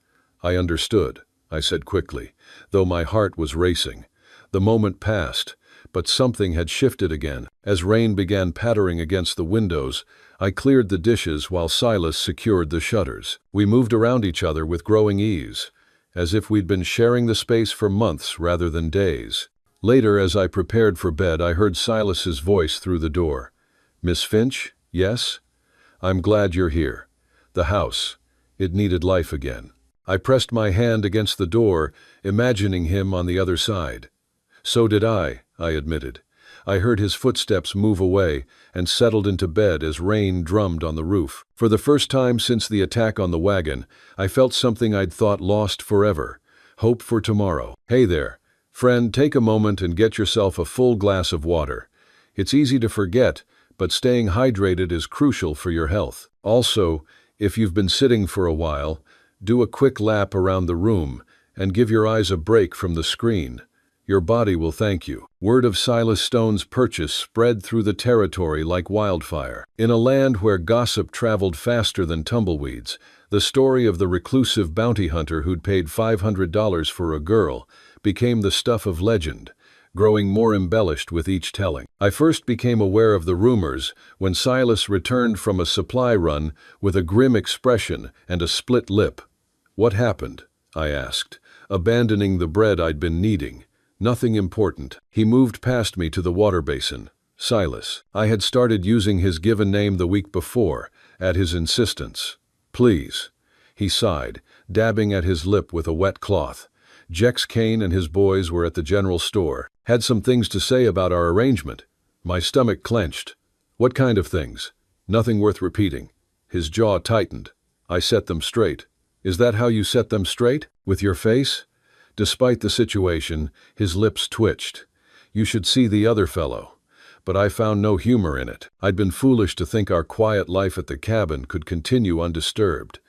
I understood, I said quickly, though my heart was racing. The moment passed, but something had shifted again. As rain began pattering against the windows, I cleared the dishes while Silas secured the shutters. We moved around each other with growing ease, as if we'd been sharing the space for months rather than days. Later, as I prepared for bed, I heard Silas's voice through the door. "Miss Finch, yes? I'm glad you're here. The house, it needed life again." I pressed my hand against the door, imagining him on the other side. "So did I admitted. I heard his footsteps move away and settled into bed as rain drummed on the roof. For the first time since the attack on the wagon, I felt something I'd thought lost forever. Hope for tomorrow. "Hey there. Friend, take a moment and get yourself a full glass of water. It's easy to forget, but staying hydrated is crucial for your health. Also, if you've been sitting for a while, do a quick lap around the room and give your eyes a break from the screen. Your body will thank you." Word of Silas Stone's purchase spread through the territory like wildfire. In a land where gossip traveled faster than tumbleweeds, the story of the reclusive bounty hunter who'd paid $500 for a girl became the stuff of legend, growing more embellished with each telling. I first became aware of the rumors when Silas returned from a supply run with a grim expression and a split lip. "What happened?" I asked, abandoning the bread I'd been kneading. "Nothing important." He moved past me to the water basin. "Silas." I had started using his given name the week before, at his insistence. "Please." He sighed, dabbing at his lip with a wet cloth. "Jex Kane and his boys were at the general store. Had some things to say about our arrangement." My stomach clenched. "What kind of things?" "Nothing worth repeating." His jaw tightened. I set them straight. "Is that how you set them straight? With your face?" Despite the situation, his lips twitched. "You should see the other fellow." But I found no humor in it. I'd been foolish to think our quiet life at the cabin could continue undisturbed.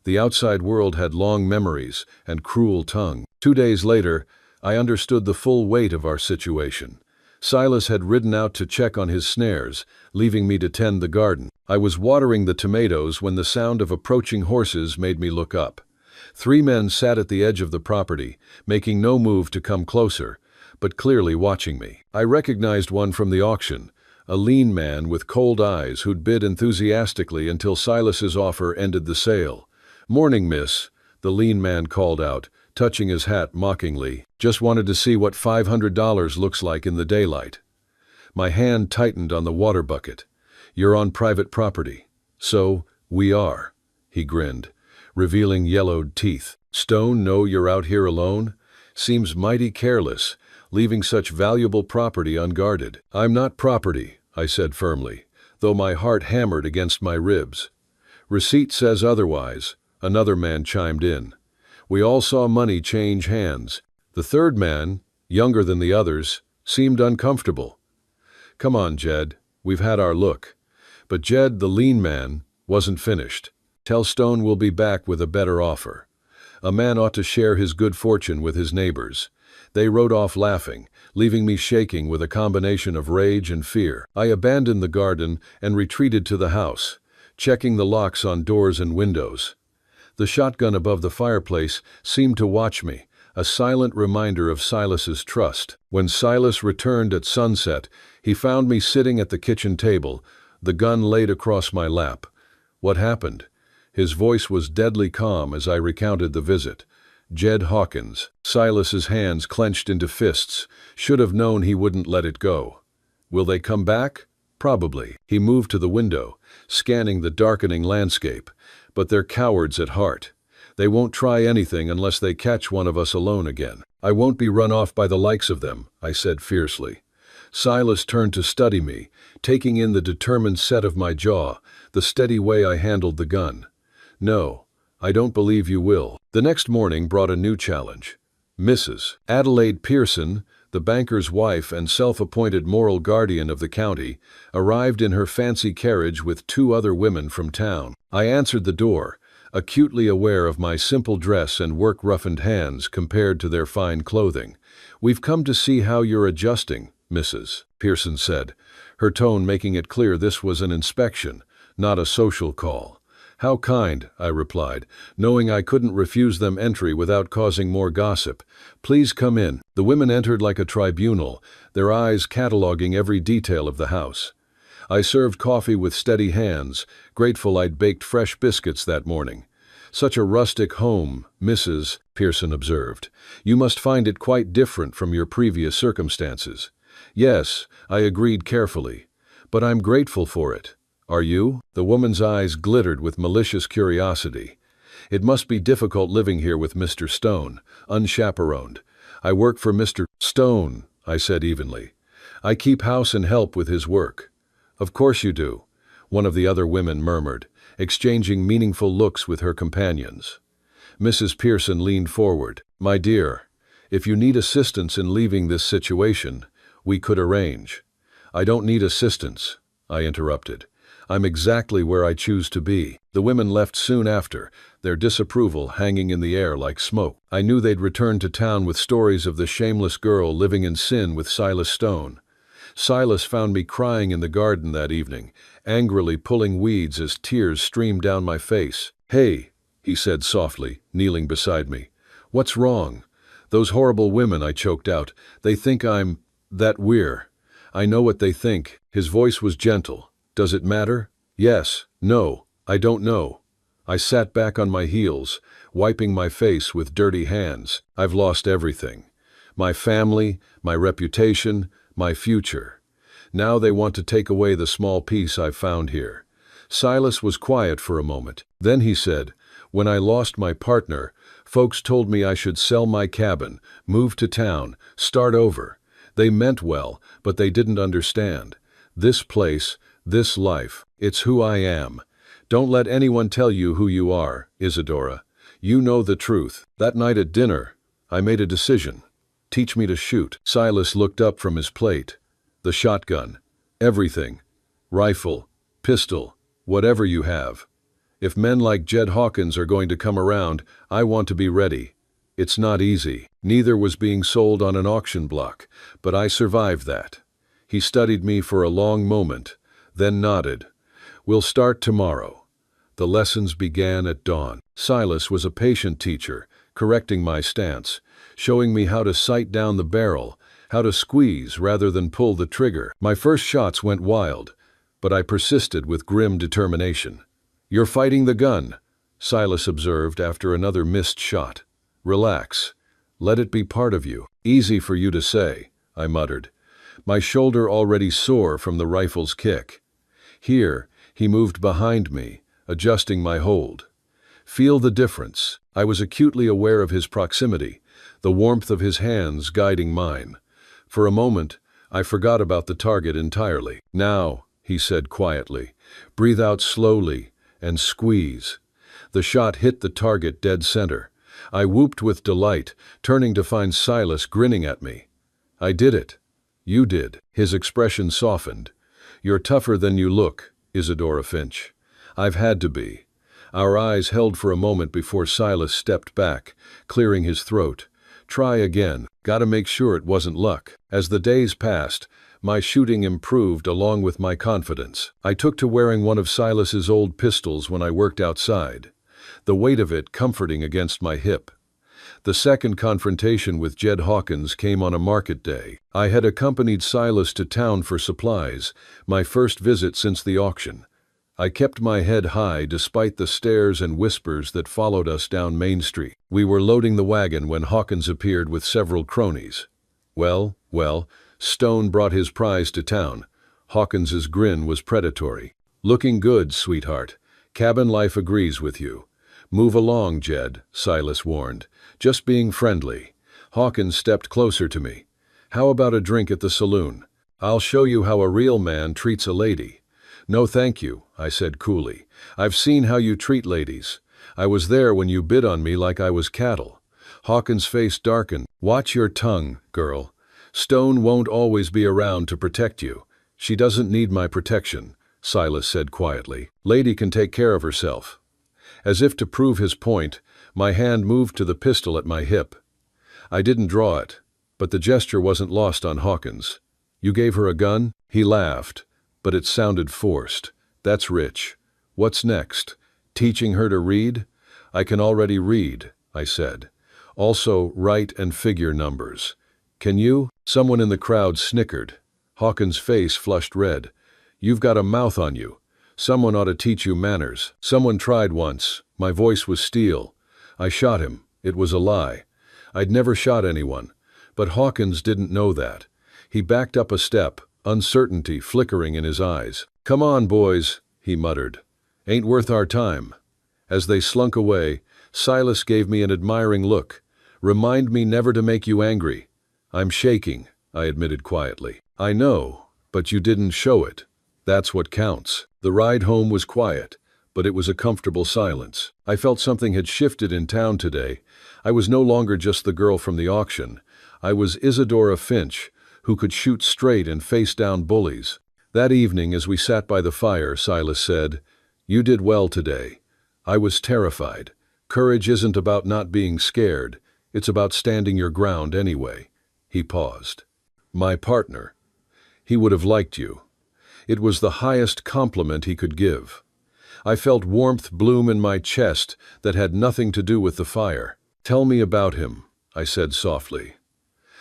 The outside world had long memories and cruel tongue. 2 days later, I understood the full weight of our situation. Silas had ridden out to check on his snares, leaving me to tend the garden. I was watering the tomatoes when the sound of approaching horses made me look up. 3 men sat at the edge of the property, making no move to come closer, but clearly watching me. I recognized one from the auction, a lean man with cold eyes who'd bid enthusiastically until Silas's offer ended the sale. "Morning, miss," the lean man called out, touching his hat mockingly. "Just wanted to see what $500 looks like in the daylight." My hand tightened on the water bucket. "You're on private property." "So, we are," he grinned, revealing yellowed teeth. "Stone know you're out here alone? Seems mighty careless, leaving such valuable property unguarded." "I'm not property," I said firmly, though my heart hammered against my ribs. "Receipt says otherwise," another man chimed in. We all saw money change hands. The third man, younger than the others, seemed uncomfortable. "Come on, Jed, we've had our look." But Jed, the lean man, wasn't finished. "Tell Stone we'll be back with a better offer." A man ought to share his good fortune with his neighbors. They rode off laughing, leaving me shaking with a combination of rage and fear. I abandoned the garden and retreated to the house, checking the locks on doors and windows. The shotgun above the fireplace seemed to watch me, a silent reminder of Silas's trust. When Silas returned at sunset, he found me sitting at the kitchen table, the gun laid across my lap. "What happened?" His voice was deadly calm as I recounted the visit. "Jed Hawkins." Silas's hands clenched into fists. Should have known he wouldn't let it go. "Will they come back?" "Probably." He moved to the window, scanning the darkening landscape. "But they're cowards at heart. They won't try anything unless they catch one of us alone again." "I won't be run off by the likes of them," I said fiercely. Silas turned to study me, taking in the determined set of my jaw, the steady way I handled the gun. "No, I don't believe you will." The next morning brought a new challenge. Mrs. Adelaide Pearson, the banker's wife and self-appointed moral guardian of the county, arrived in her fancy carriage with 2 other women from town. I answered the door, acutely aware of my simple dress and work-roughened hands compared to their fine clothing. "We've come to see how you're adjusting, Mrs. Pearson said, her tone making it clear this was an inspection, not a social call. "How kind," I replied, knowing I couldn't refuse them entry without causing more gossip. "Please come in." The women entered like a tribunal, their eyes cataloging every detail of the house. I served coffee with steady hands, grateful I'd baked fresh biscuits that morning. "Such a rustic home, Mrs. Pearson observed. You must find it quite different from your previous circumstances." "Yes," I agreed carefully, "but I'm grateful for it. Are you?" The woman's eyes glittered with malicious curiosity. "It must be difficult living here with Mr. Stone, unchaperoned." "I work for Mr. Stone," I said evenly. "I keep house and help with his work." "Of course you do," one of the other women murmured, exchanging meaningful looks with her companions. Mrs. Pearson leaned forward. "My dear, if you need assistance in leaving this situation, we could arrange." "I don't need assistance," I interrupted. "I'm exactly where I choose to be." The women left soon after, their disapproval hanging in the air like smoke. I knew they'd return to town with stories of the shameless girl living in sin with Silas Stone. Silas found me crying in the garden that evening, angrily pulling weeds as tears streamed down my face. "Hey," he said softly, kneeling beside me. "What's wrong?" "Those horrible women," I choked out. "They think that we're." "I know what they think." His voice was gentle. "Does it matter?" "Yes. No. I don't know." I sat back on my heels, wiping my face with dirty hands. "I've lost everything. My family, my reputation, my future. Now they want to take away the small peace I've found here." Silas was quiet for a moment. Then he said, "When I lost my partner, folks told me I should sell my cabin, move to town, start over. They meant well, but they didn't understand. This place, this life, it's who I am. Don't let anyone tell you who you are, Isadora. You know the truth." That night at dinner, I made a decision. "Teach me to shoot." Silas looked up from his plate. "The shotgun. Everything. Rifle, pistol, whatever you have. If men like Jed Hawkins are going to come around, I want to be ready. It's not easy." Neither was being sold on an auction block, but I survived that. He studied me for a long moment, then nodded. "We'll start tomorrow." The lessons began at dawn. Silas was a patient teacher, correcting my stance, showing me how to sight down the barrel, how to squeeze rather than pull the trigger. My first shots went wild, but I persisted with grim determination. "You're fighting the gun," Silas observed after another missed shot. "Relax. Let it be part of you." "Easy for you to say," I muttered, my shoulder already sore from the rifle's kick. "Here," he moved behind me, adjusting my hold. "Feel the difference." I was acutely aware of his proximity, the warmth of his hands guiding mine. For a moment, I forgot about the target entirely. "Now," he said quietly, "breathe out slowly and squeeze." The shot hit the target dead center. I whooped with delight, turning to find Silas grinning at me. "I did it." "You did." His expression softened. "You're tougher than you look, Isadora Finch." "I've had to be." Our eyes held for a moment before Silas stepped back, clearing his throat. "Try again. Gotta make sure it wasn't luck." As the days passed, my shooting improved along with my confidence. I took to wearing one of Silas's old pistols when I worked outside, the weight of it comforting against my hip. The second confrontation with Jed Hawkins came on a market day. I had accompanied Silas to town for supplies, my first visit since the auction. I kept my head high despite the stares and whispers that followed us down Main Street. We were loading the wagon when Hawkins appeared with several cronies. Well, Stone brought his prize to town. Hawkins's grin was predatory. "Looking good, sweetheart. Cabin life agrees with you." "Move along, Jed," Silas warned. "Just being friendly." Hawkins stepped closer to me. "How about a drink at the saloon? I'll show you how a real man treats a lady." "No thank you," I said coolly. "I've seen how you treat ladies. I was there when you bid on me like I was cattle." Hawkins' face darkened. "Watch your tongue, girl. Stone won't always be around to protect you." "She doesn't need my protection," Silas said quietly. "Lady can take care of herself." As if to prove his point, my hand moved to the pistol at my hip. I didn't draw it, but the gesture wasn't lost on Hawkins. "You gave her a gun?" He laughed, but it sounded forced. "That's rich. What's next? Teaching her to read?" "I can already read," I said. "Also write and figure numbers. Can you?" Someone in the crowd snickered. Hawkins' face flushed red. "You've got a mouth on you. Someone ought to teach you manners." "Someone tried once." My voice was steel. "I shot him. It was a lie. I'd never shot anyone." But Hawkins didn't know that. He backed up a step, uncertainty flickering in his eyes. "Come on, boys," he muttered. "Ain't worth our time." As they slunk away, Silas gave me an admiring look. "Remind me never to make you angry." "I'm shaking," I admitted quietly. "I know, but you didn't show it. That's what counts." The ride home was quiet, but it was a comfortable silence. I felt something had shifted in town today. I was no longer just the girl from the auction. I was Isadora Finch, who could shoot straight and face down bullies. That evening, as we sat by the fire, Silas said, "You did well today." I was terrified. Courage isn't about not being scared. It's about standing your ground anyway. He paused. "My partner. He would have liked you." It was the highest compliment he could give. I felt warmth bloom in my chest that had nothing to do with the fire. "Tell me about him," I said softly.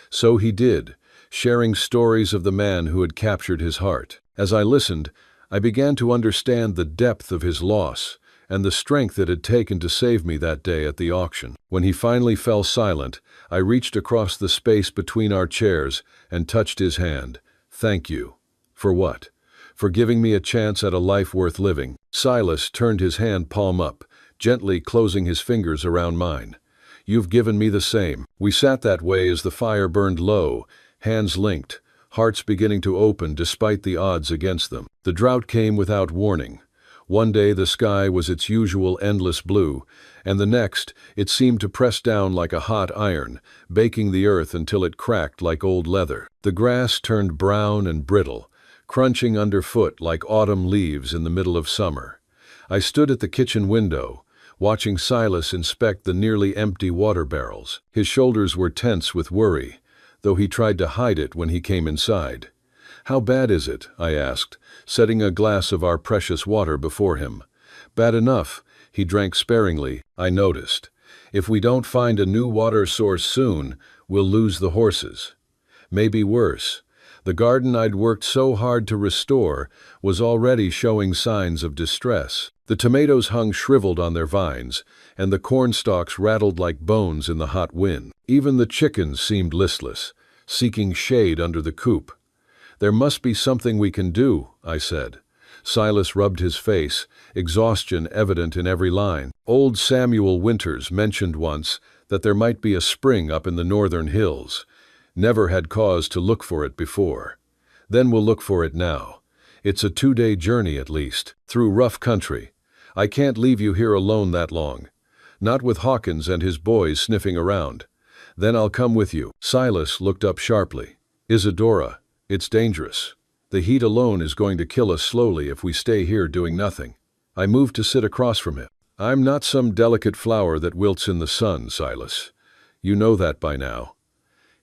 So he did, sharing stories of the man who had captured his heart. As I listened, I began to understand the depth of his loss and the strength it had taken to save me that day at the auction. When he finally fell silent, I reached across the space between our chairs and touched his hand. "Thank you." "For what?" "For giving me a chance at a life worth living." Silas turned his hand palm up, gently closing his fingers around mine. "You've given me the same." We sat that way as the fire burned low, hands linked, hearts beginning to open despite the odds against them. The drought came without warning. One day the sky was its usual endless blue, and the next it seemed to press down like a hot iron, baking the earth until it cracked like old leather. The grass turned brown and brittle, crunching underfoot like autumn leaves in the middle of summer. I stood at the kitchen window, watching Silas inspect the nearly empty water barrels. His shoulders were tense with worry, though he tried to hide it when he came inside. "How bad is it?" I asked, setting a glass of our precious water before him. "Bad enough." He drank sparingly. I noticed. "If we don't find a new water source soon, we'll lose the horses." "Maybe worse." The garden I'd worked so hard to restore was already showing signs of distress. The tomatoes hung shriveled on their vines, and the corn stalks rattled like bones in the hot wind. Even the chickens seemed listless, seeking shade under the coop. "There must be something we can do," I said. Silas rubbed his face, exhaustion evident in every line. "Old Samuel Winters mentioned once that there might be a spring up in the northern hills. Never had cause to look for it before. Then we'll look for it now. It's a 2-day journey at least, through rough country. I can't leave you here alone that long. Not with Hawkins and his boys sniffing around. Then I'll come with you." Silas looked up sharply. "Isadora, it's dangerous. The heat alone is going to kill us slowly if we stay here doing nothing." I moved to sit across from him. "I'm not some delicate flower that wilts in the sun, Silas. You know that by now."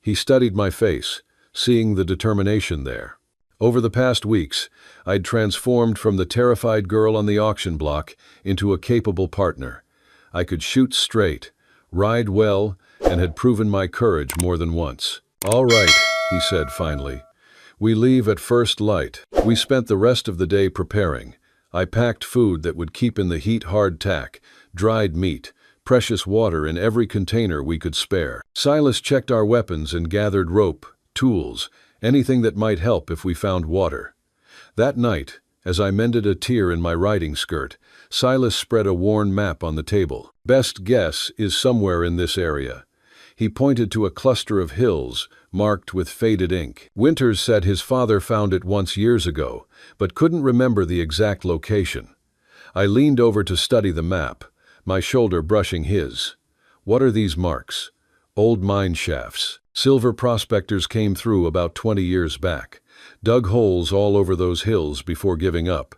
He studied my face, seeing the determination there. Over the past weeks, I'd transformed from the terrified girl on the auction block into a capable partner. I could shoot straight, ride well, and had proven my courage more than once. "All right," he said finally. "We leave at first light." We spent the rest of the day preparing. I packed food that would keep in the heat hardtack, dried meat, precious water in every container we could spare. Silas checked our weapons and gathered rope, tools, anything that might help if we found water. That night, as I mended a tear in my riding skirt, Silas spread a worn map on the table. "Best guess is somewhere in this area." He pointed to a cluster of hills, marked with faded ink. Winters said his father found it once years ago, but couldn't remember the exact location. I leaned over to study the map, my shoulder brushing his. "What are these marks?" "Old mine shafts. Silver prospectors came through about 20 years back. Dug holes all over those hills before giving up.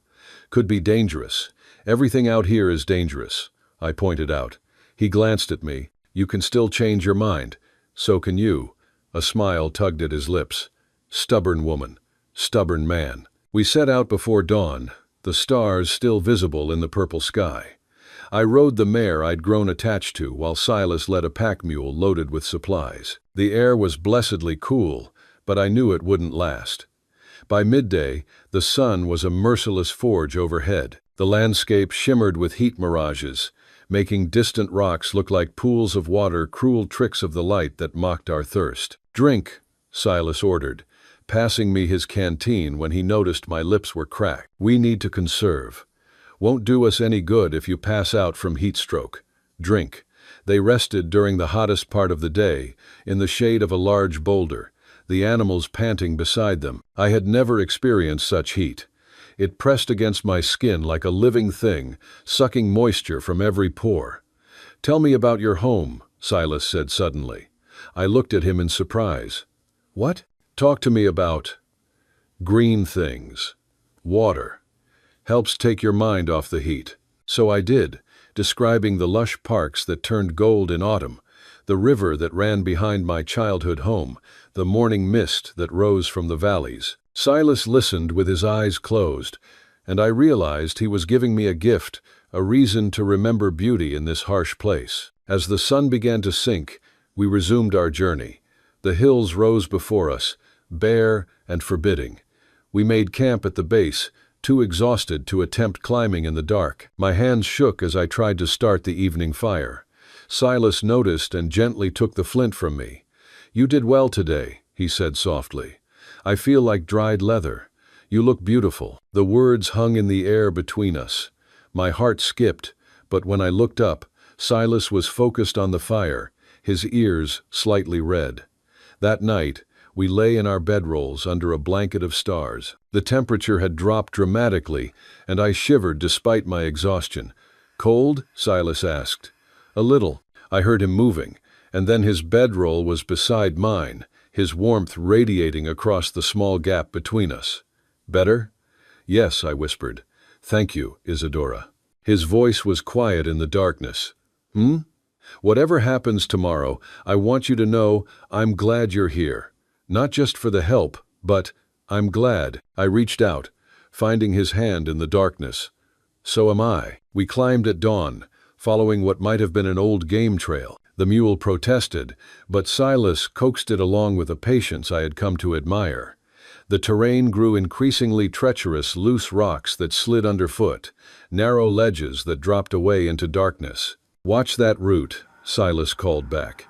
Could be dangerous. Everything out here is dangerous. I pointed out. He glanced at me. You can still change your mind. So can you. A smile tugged at his lips. Stubborn woman. Stubborn man. We set out before dawn, the stars still visible in the purple sky. I rode the mare I'd grown attached to while Silas led a pack mule loaded with supplies. The air was blessedly cool, but I knew it wouldn't last. By midday, the sun was a merciless forge overhead. The landscape shimmered with heat mirages, making distant rocks look like pools of water, cruel tricks of the light that mocked our thirst. "Drink," Silas ordered, passing me his canteen when he noticed my lips were cracked. "We need to conserve. Won't do us any good if you pass out from heat stroke. Drink." They rested during the hottest part of the day, in the shade of a large boulder, the animals panting beside them. I had never experienced such heat. It pressed against my skin like a living thing, sucking moisture from every pore. "Tell me about your home," Silas said suddenly. I looked at him in surprise. "What?" "Talk to me about green things. Water. Helps take your mind off the heat." So I did, describing the lush parks that turned gold in autumn, the river that ran behind my childhood home, the morning mist that rose from the valleys. Silas listened with his eyes closed, and I realized he was giving me a gift, a reason to remember beauty in this harsh place. As the sun began to sink, we resumed our journey. The hills rose before us, bare and forbidding. We made camp at the base, too exhausted to attempt climbing in the dark. My hands shook as I tried to start the evening fire. Silas noticed and gently took the flint from me. "You did well today," he said softly. "I feel like dried leather. You look beautiful." The words hung in the air between us. My heart skipped, but when I looked up, Silas was focused on the fire, his ears slightly red. That night, we lay in our bedrolls under a blanket of stars. The temperature had dropped dramatically, and I shivered despite my exhaustion. "Cold?" Silas asked. "A little." I heard him moving, and then his bedroll was beside mine, his warmth radiating across the small gap between us. "Better?" "Yes," I whispered. "Thank you, Isadora." His voice was quiet in the darkness. "Whatever happens tomorrow, I want you to know I'm glad you're here. Not just for the help, but I'm glad." I reached out, finding his hand in the darkness. "So am I." We climbed at dawn, following what might have been an old game trail. The mule protested, but Silas coaxed it along with a patience I had come to admire. The terrain grew increasingly treacherous, loose rocks that slid underfoot, narrow ledges that dropped away into darkness. "Watch that root," Silas called back.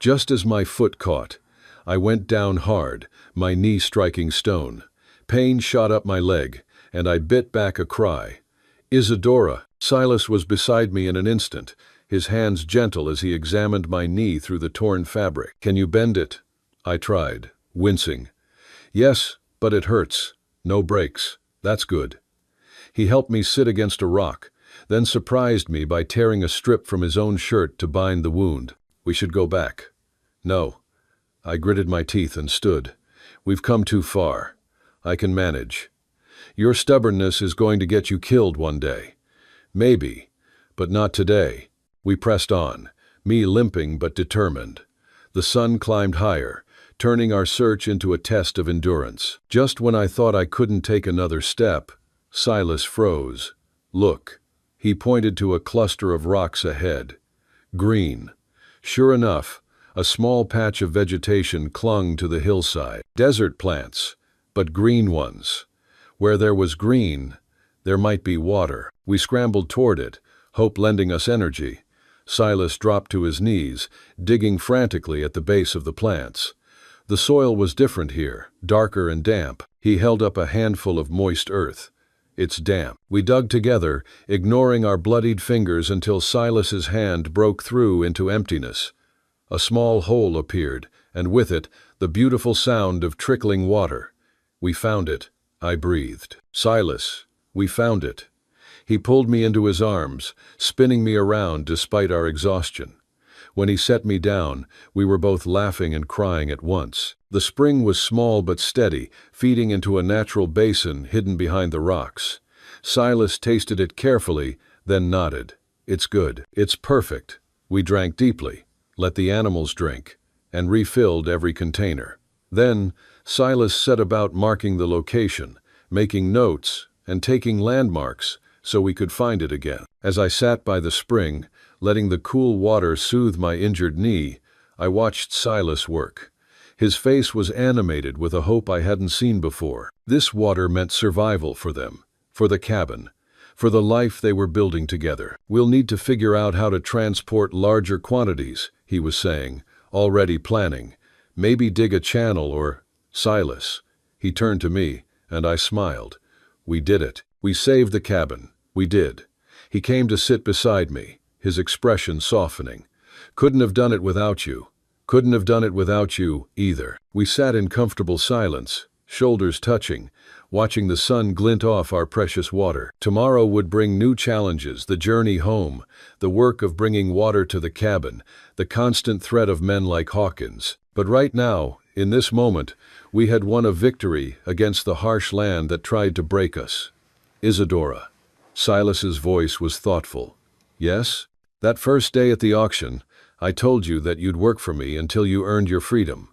Just as my foot caught, I went down hard, my knee striking stone. Pain shot up my leg, and I bit back a cry. "Isadora!" Silas was beside me in an instant, his hands gentle as he examined my knee through the torn fabric. "Can you bend it?" I tried, wincing. "Yes, but it hurts. No breaks. That's good." He helped me sit against a rock, then surprised me by tearing a strip from his own shirt to bind the wound. "We should go back." "No." I gritted my teeth and stood. "We've come too far. I can manage. Your stubbornness is going to get you killed one day. Maybe, but not today." We pressed on, me limping but determined. The sun climbed higher, turning our search into a test of endurance. Just when I thought I couldn't take another step, Silas froze. "Look." He pointed to a cluster of rocks ahead. Green. Sure enough, a small patch of vegetation clung to the hillside. Desert plants, but green ones. Where there was green, there might be water. We scrambled toward it, hope lending us energy. Silas dropped to his knees, digging frantically at the base of the plants. The soil was different here, darker and damp. He held up a handful of moist earth. "It's damp." We dug together, ignoring our bloodied fingers until Silas's hand broke through into emptiness. A small hole appeared, and with it, the beautiful sound of trickling water. "We found it," I breathed. "Silas, we found it." He pulled me into his arms, spinning me around despite our exhaustion. When he set me down, we were both laughing and crying at once. The spring was small but steady, feeding into a natural basin hidden behind the rocks. Silas tasted it carefully, then nodded. It's good. It's perfect. We drank deeply, let the animals drink, and refilled every container. Then, Silas set about marking the location, making notes, and taking landmarks so we could find it again. As I sat by the spring, letting the cool water soothe my injured knee, I watched Silas work. His face was animated with a hope I hadn't seen before. This water meant survival for them, for the cabin, for the life they were building together. We'll need to figure out how to transport larger quantities, he was saying, already planning. Maybe dig a channel or... Silas. He turned to me, and I smiled. We did it. We saved the cabin. We did. He came to sit beside me, his expression softening. Couldn't have done it without you. Couldn't have done it without you, either. We sat in comfortable silence, shoulders touching, watching the sun glint off our precious water. Tomorrow would bring new challenges, the journey home, the work of bringing water to the cabin, the constant threat of men like Hawkins. But right now, in this moment, we had won a victory against the harsh land that tried to break us. Isadora. Silas's voice was thoughtful. Yes? That first day at the auction, I told you that you'd work for me until you earned your freedom.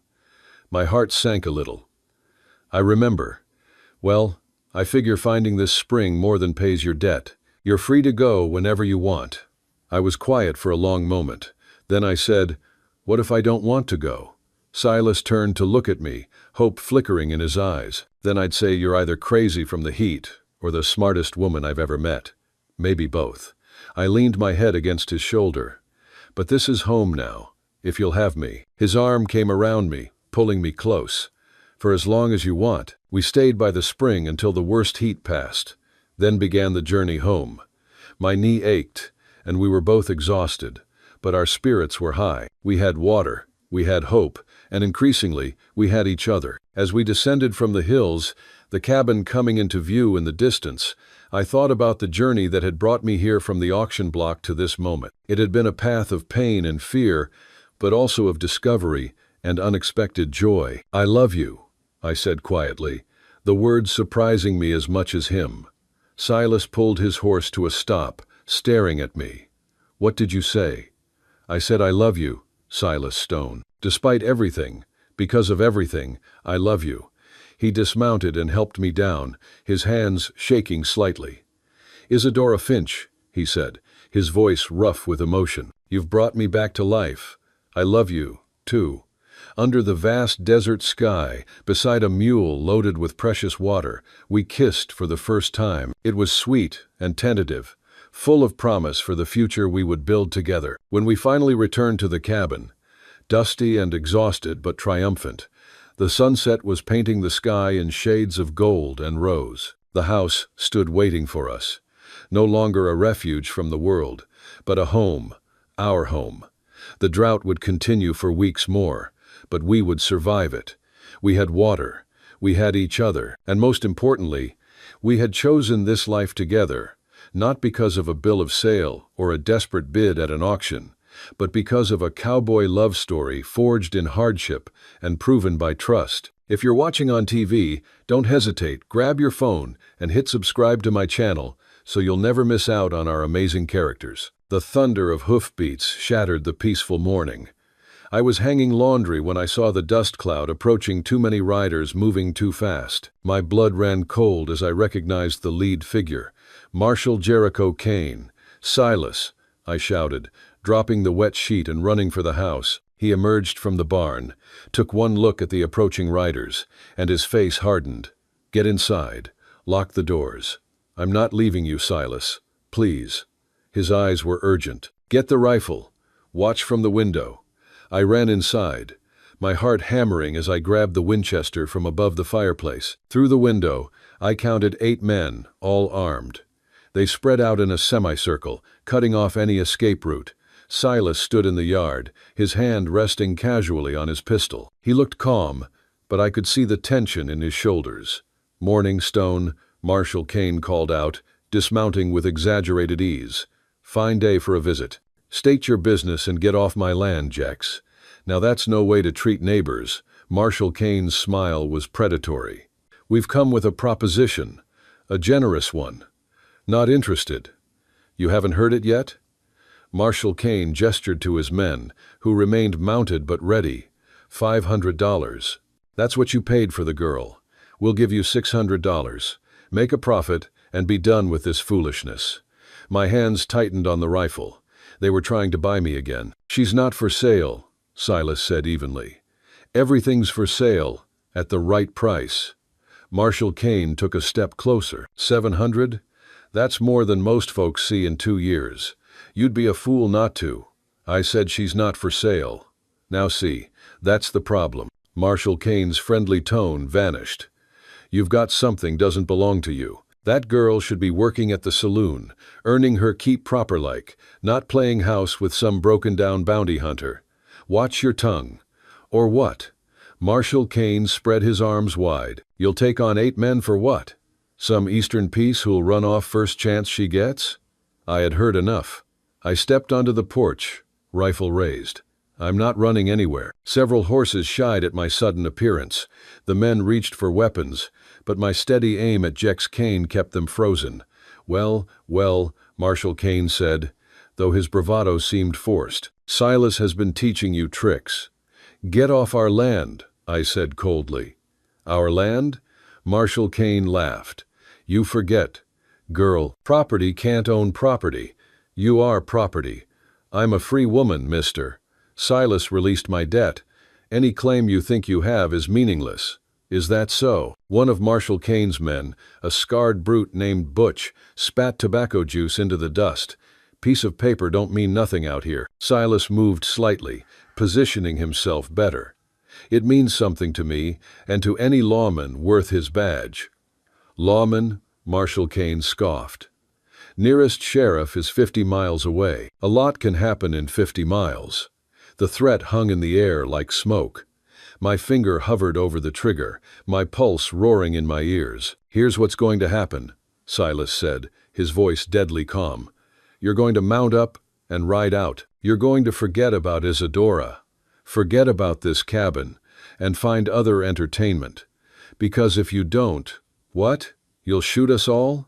My heart sank a little. I remember. Well, I figure finding this spring more than pays your debt. You're free to go whenever you want. I was quiet for a long moment. Then I said, what if I don't want to go? Silas turned to look at me, hope flickering in his eyes. Then I'd say you're either crazy from the heat or the smartest woman I've ever met. Maybe both. I leaned my head against his shoulder. But this is home now, if you'll have me. His arm came around me, pulling me close. For as long as you want. We stayed by the spring until the worst heat passed. Then began the journey home. My knee ached, and we were both exhausted, but our spirits were high. We had water, we had hope, and increasingly, we had each other. As we descended from the hills, the cabin coming into view in the distance, I thought about the journey that had brought me here from the auction block to this moment. It had been a path of pain and fear, but also of discovery and unexpected joy. I love you, I said quietly, the words surprising me as much as him. Silas pulled his horse to a stop, staring at me. What did you say? I said I love you, Silas Stone. Despite everything, because of everything, I love you. He dismounted and helped me down, his hands shaking slightly. Isadora Finch, he said, his voice rough with emotion. You've brought me back to life. I love you, too. Under the vast desert sky, beside a mule loaded with precious water, we kissed for the first time. It was sweet and tentative, full of promise for the future we would build together. When we finally returned to the cabin, dusty and exhausted but triumphant, the sunset was painting the sky in shades of gold and rose. The house stood waiting for us, no longer a refuge from the world, but a home, our home. The drought would continue for weeks more, but we would survive it. We had water, we had each other, and most importantly, we had chosen this life together, not because of a bill of sale or a desperate bid at an auction, but because of a cowboy love story forged in hardship and proven by trust. If you're watching on TV, don't hesitate, grab your phone and hit subscribe to my channel so you'll never miss out on our amazing characters. The thunder of hoofbeats shattered the peaceful morning. I was hanging laundry when I saw the dust cloud approaching, too many riders moving too fast. My blood ran cold as I recognized the lead figure, Marshal Jericho Kane. Silas, I shouted, dropping the wet sheet and running for the house. He emerged from the barn, took one look at the approaching riders, and his face hardened. Get inside. Lock the doors. I'm not leaving you, Silas. Please. His eyes were urgent. Get the rifle. Watch from the window. I ran inside, my heart hammering as I grabbed the Winchester from above the fireplace. Through the window, I counted 8 men, all armed. They spread out in a semicircle, cutting off any escape route. Silas stood in the yard, his hand resting casually on his pistol. He looked calm, but I could see the tension in his shoulders. Morning, Stone, Marshal Kane called out, dismounting with exaggerated ease. Fine day for a visit. State your business and get off my land, Jex. Now that's no way to treat neighbors. Marshal Kane's smile was predatory. We've come with a proposition, a generous one. Not interested. You haven't heard it yet? Marshal Kane gestured to his men, who remained mounted but ready. $500. That's what you paid for the girl. We'll give you $600. Make a profit and be done with this foolishness. My hands tightened on the rifle. They were trying to buy me again. She's not for sale, Silas said evenly. Everything's for sale, at the right price. Marshal Kane took a step closer. 700? That's more than most folks see in 2 years. You'd be a fool not to. I said she's not for sale. Now see, that's the problem. Marshal Kane's friendly tone vanished. You've got something doesn't belong to you. That girl should be working at the saloon, earning her keep proper like, not playing house with some broken-down bounty hunter. Watch your tongue. Or what? Marshal Kane spread his arms wide. You'll take on 8 men for what? Some Eastern piece who'll run off first chance she gets? I had heard enough. I stepped onto the porch, rifle raised. I'm not running anywhere. Several horses shied at my sudden appearance. The men reached for weapons, but my steady aim at Jex Kane kept them frozen. Well, Marshal Kane said, though his bravado seemed forced. Silas has been teaching you tricks. Get off our land, I said coldly. Our land? Marshal Kane laughed. You forget. Girl, property can't own property. You are property. I'm a free woman, mister. Silas released my debt. Any claim you think you have is meaningless. Is that so? One of Marshal Kane's men, a scarred brute named Butch, spat tobacco juice into the dust. Piece of paper don't mean nothing out here. Silas moved slightly, positioning himself better. It means something to me, and to any lawman worth his badge. Lawman? Marshal Kane scoffed. Nearest sheriff is 50 miles away. A lot can happen in 50 miles. The threat hung in the air like smoke. My finger hovered over the trigger, my pulse roaring in my ears. Here's what's going to happen, Silas said, his voice deadly calm. You're going to mount up and ride out. You're going to forget about Isadora. Forget about this cabin, and find other entertainment. Because if you don't, what? You'll shoot us all?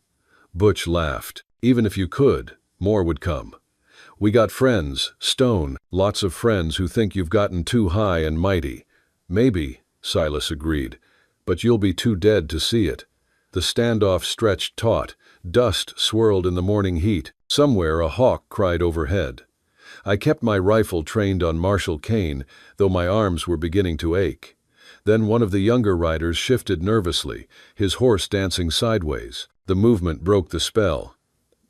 Butch laughed. Even if you could, more would come. We got friends, Stone, lots of friends who think you've gotten too high and mighty. Maybe, Silas agreed, but you'll be too dead to see it. The standoff stretched taut, dust swirled in the morning heat. Somewhere a hawk cried overhead. I kept my rifle trained on Marshal Kane, though my arms were beginning to ache. Then one of the younger riders shifted nervously, his horse dancing sideways. The movement broke the spell.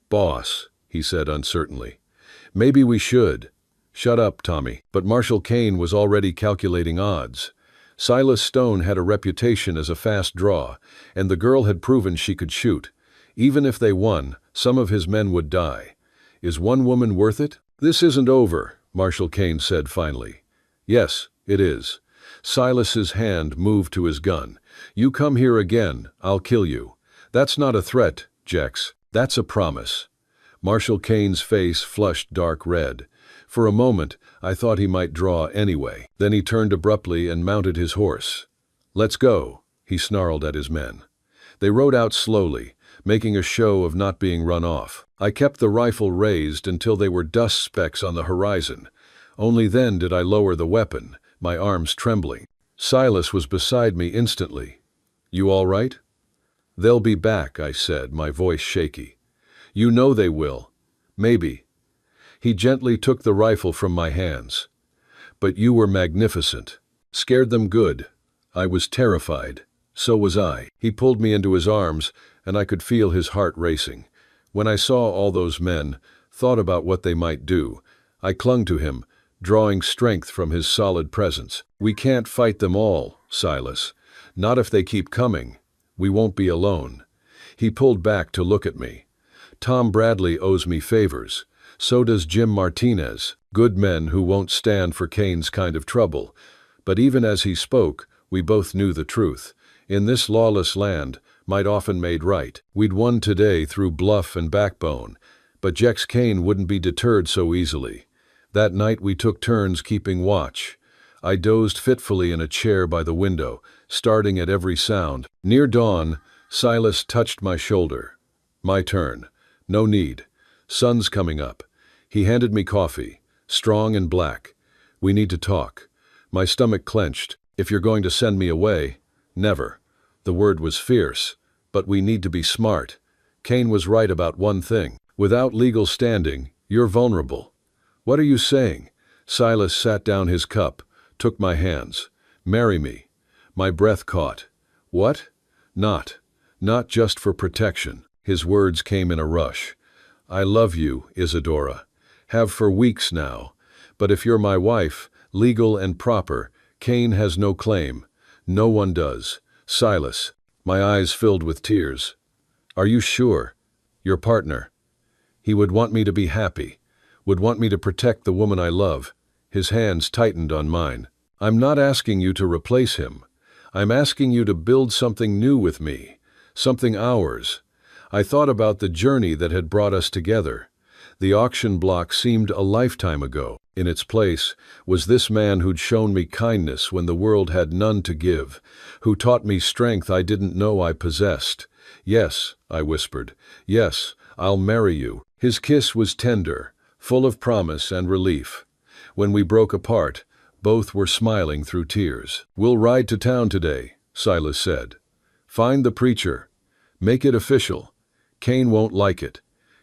Boss, he said uncertainly. Maybe we should. Shut up, Tommy. But Marshal Kane was already calculating odds. Silas Stone had a reputation as a fast draw, and the girl had proven she could shoot. Even if they won, some of his men would die. Is one woman worth it? This isn't over, Marshal Kane said finally. Yes, it is. Silas's hand moved to his gun. You come here again, I'll kill you. That's not a threat, Jex. That's a promise. Marshal Kane's face flushed dark red. For a moment, I thought he might draw anyway. Then he turned abruptly and mounted his horse. Let's go, he snarled at his men. They rode out slowly, making a show of not being run off. I kept the rifle raised until they were dust specks on the horizon. Only then did I lower the weapon, my arms trembling. Silas was beside me instantly. You all right? They'll be back, I said, my voice shaky. You know they will. Maybe. He gently took the rifle from my hands. But you were magnificent. Scared them good. I was terrified. So was I. He pulled me into his arms, and I could feel his heart racing. When I saw all those men, thought about what they might do, I clung to him, drawing strength from his solid presence. We can't fight them all, Silas. Not if they keep coming. We won't be alone. He pulled back to look at me. Tom Bradley owes me favors. So does Jim Martinez, good men who won't stand for Kane's kind of trouble. But even as he spoke, we both knew the truth. In this lawless land, might often made right. We'd won today through bluff and backbone, but Jex Kane wouldn't be deterred so easily. That night we took turns keeping watch. I dozed fitfully in a chair by the window, starting at every sound. Near dawn, Silas touched my shoulder. My turn. No need. Sun's coming up. He handed me coffee, strong and black. "We need to talk." My stomach clenched. "If you're going to send me away—" "Never." The word was fierce. "But we need to be smart. Kane was right about one thing. Without legal standing, you're vulnerable." "What are you saying?" Silas sat down his cup, took my hands. "Marry me." My breath caught. "What?" Not just for protection." His words came in a rush. "I love you, Isadora. Have for weeks now. But if you're my wife, legal and proper, Kane has no claim. No one does. Silas." My eyes filled with tears. "Are you sure? Your partner. He would want me to be happy, would want me to protect the woman I love." His hands tightened on mine. "I'm not asking you to replace him. I'm asking you to build something new with me, something ours." I thought about the journey that had brought us together. The auction block seemed a lifetime ago. In its place was this man who'd shown me kindness when the world had none to give, who taught me strength I didn't know I possessed. "Yes," I whispered. "Yes, I'll marry you." His kiss was tender, full of promise and relief. When we broke apart, both were smiling through tears. "We'll ride to town today," Silas said. "Find the preacher. Make it official. Kane won't like it.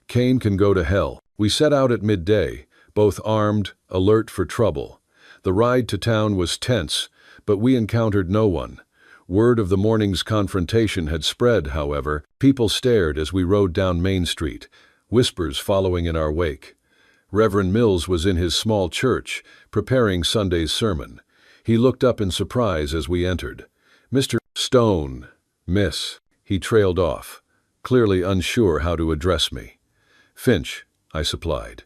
Kane can go to hell." We set out at midday, both armed, alert for trouble. The ride to town was tense, but we encountered no one. Word of the morning's confrontation had spread, however. People stared as we rode down Main Street, whispers following in our wake. Reverend Mills was in his small church, preparing Sunday's sermon. He looked up in surprise as we entered. "Mr. Stone, miss." He trailed off, clearly unsure how to address me. "Finch," I supplied,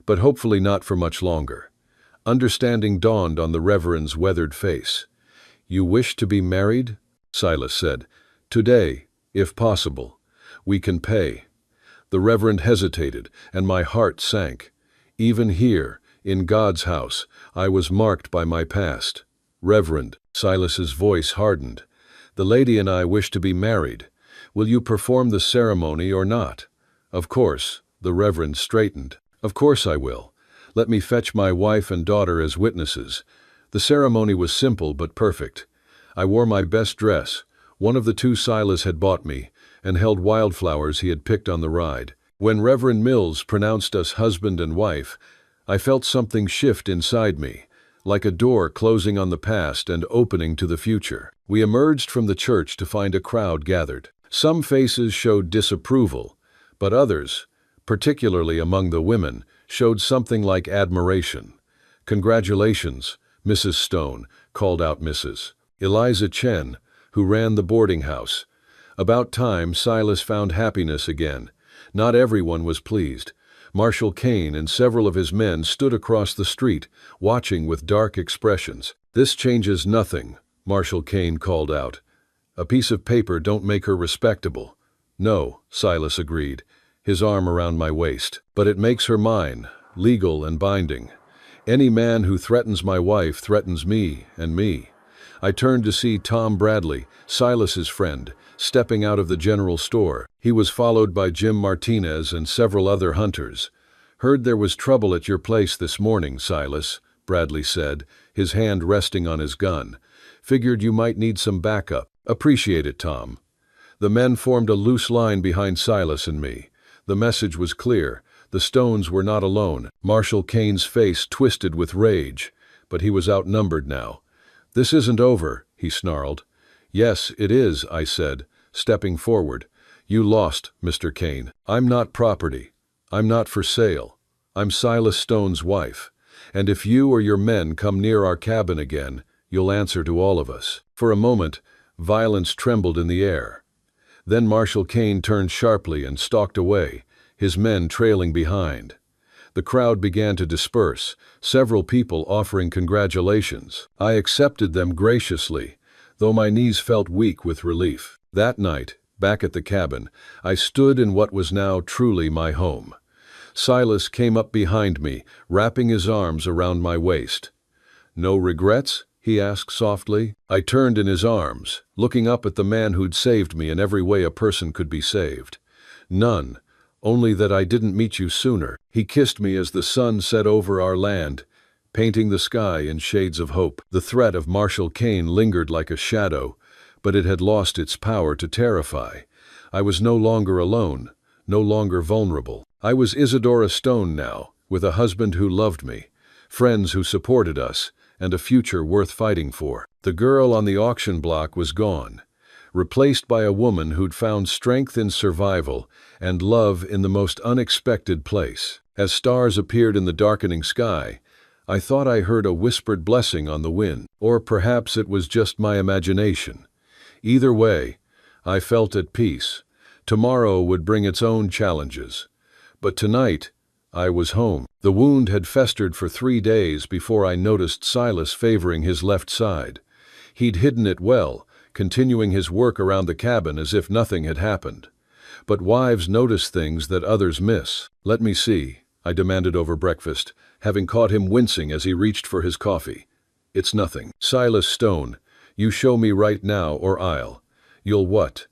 "but hopefully not for much longer." Understanding dawned on the Reverend's weathered face. "You wish to be married?" Silas said. "Today, if possible. We can pay." The Reverend hesitated, and my heart sank. Even here, in God's house, I was marked by my past. "Reverend," Silas's voice hardened, "the lady and I wish to be married. Will you perform the ceremony or not?" "Of course." The Reverend straightened. "Of course I will. Let me fetch my wife and daughter as witnesses." The ceremony was simple but perfect. I wore my best dress, one of the two Silas had bought me, and held wildflowers he had picked on the ride. When Reverend Mills pronounced us husband and wife, I felt something shift inside me, like a door closing on the past and opening to the future. We emerged from the church to find a crowd gathered. Some faces showed disapproval, but others, particularly among the women, showed something like admiration. "Congratulations, Mrs. Stone," called out Mrs. Eliza Chen, who ran the boarding house. About time Silas found happiness again. Not everyone was pleased. Marshal Kane and several of his men stood across the street, watching with dark expressions. "This changes nothing," Marshal Kane called out. "A piece of paper don't make her respectable." "No," Silas agreed, his arm around my waist. "But it makes her mine, legal and binding. Any man who threatens my wife threatens me and me." I turned to see Tom Bradley, Silas's friend, stepping out of the general store. He was followed by Jim Martinez and several other hunters. "Heard there was trouble at your place this morning, Silas," Bradley said, his hand resting on his gun. "Figured you might need some backup." "Appreciate it, Tom." The men formed a loose line behind Silas and me. The message was clear. The Stones were not alone. Marshal Kane's face twisted with rage, but he was outnumbered now. "This isn't over," he snarled. "Yes, it is," I said, stepping forward. "You lost, Mr. Kane. I'm not property. I'm not for sale. I'm Silas Stone's wife. And if you or your men come near our cabin again, you'll answer to all of us." For a moment, violence trembled in the air. Then Marshal Kane turned sharply and stalked away, his men trailing behind. The crowd began to disperse, several people offering congratulations. I accepted them graciously, though my knees felt weak with relief. That night, back at the cabin, I stood in what was now truly my home. Silas came up behind me, wrapping his arms around my waist. "No regrets?" he asked softly. I turned in his arms, looking up at the man who'd saved me in every way a person could be saved. "None. only that I didn't meet you sooner." He kissed me as the sun set over our land, painting the sky in shades of hope. The threat of Marshal Kane lingered like a shadow, but it had lost its power to terrify. I was no longer alone, no longer vulnerable. I was Isadora Stone now, with a husband who loved me, friends who supported us, and a future worth fighting for. The girl on the auction block was gone, replaced by a woman who'd found strength in survival and love in the most unexpected place. As stars appeared in the darkening sky, I thought I heard a whispered blessing on the wind, or perhaps it was just my imagination. Either way, I felt at peace. Tomorrow would bring its own challenges. But tonight, I was home. The wound had festered for 3 days before I noticed Silas favoring his left side. He'd hidden it well, continuing his work around the cabin as if nothing had happened. But wives notice things that others miss. "Let me see," I demanded over breakfast, having caught him wincing as he reached for his coffee. "It's nothing." "Silas Stone, you show me right now or I'll." "You'll what?"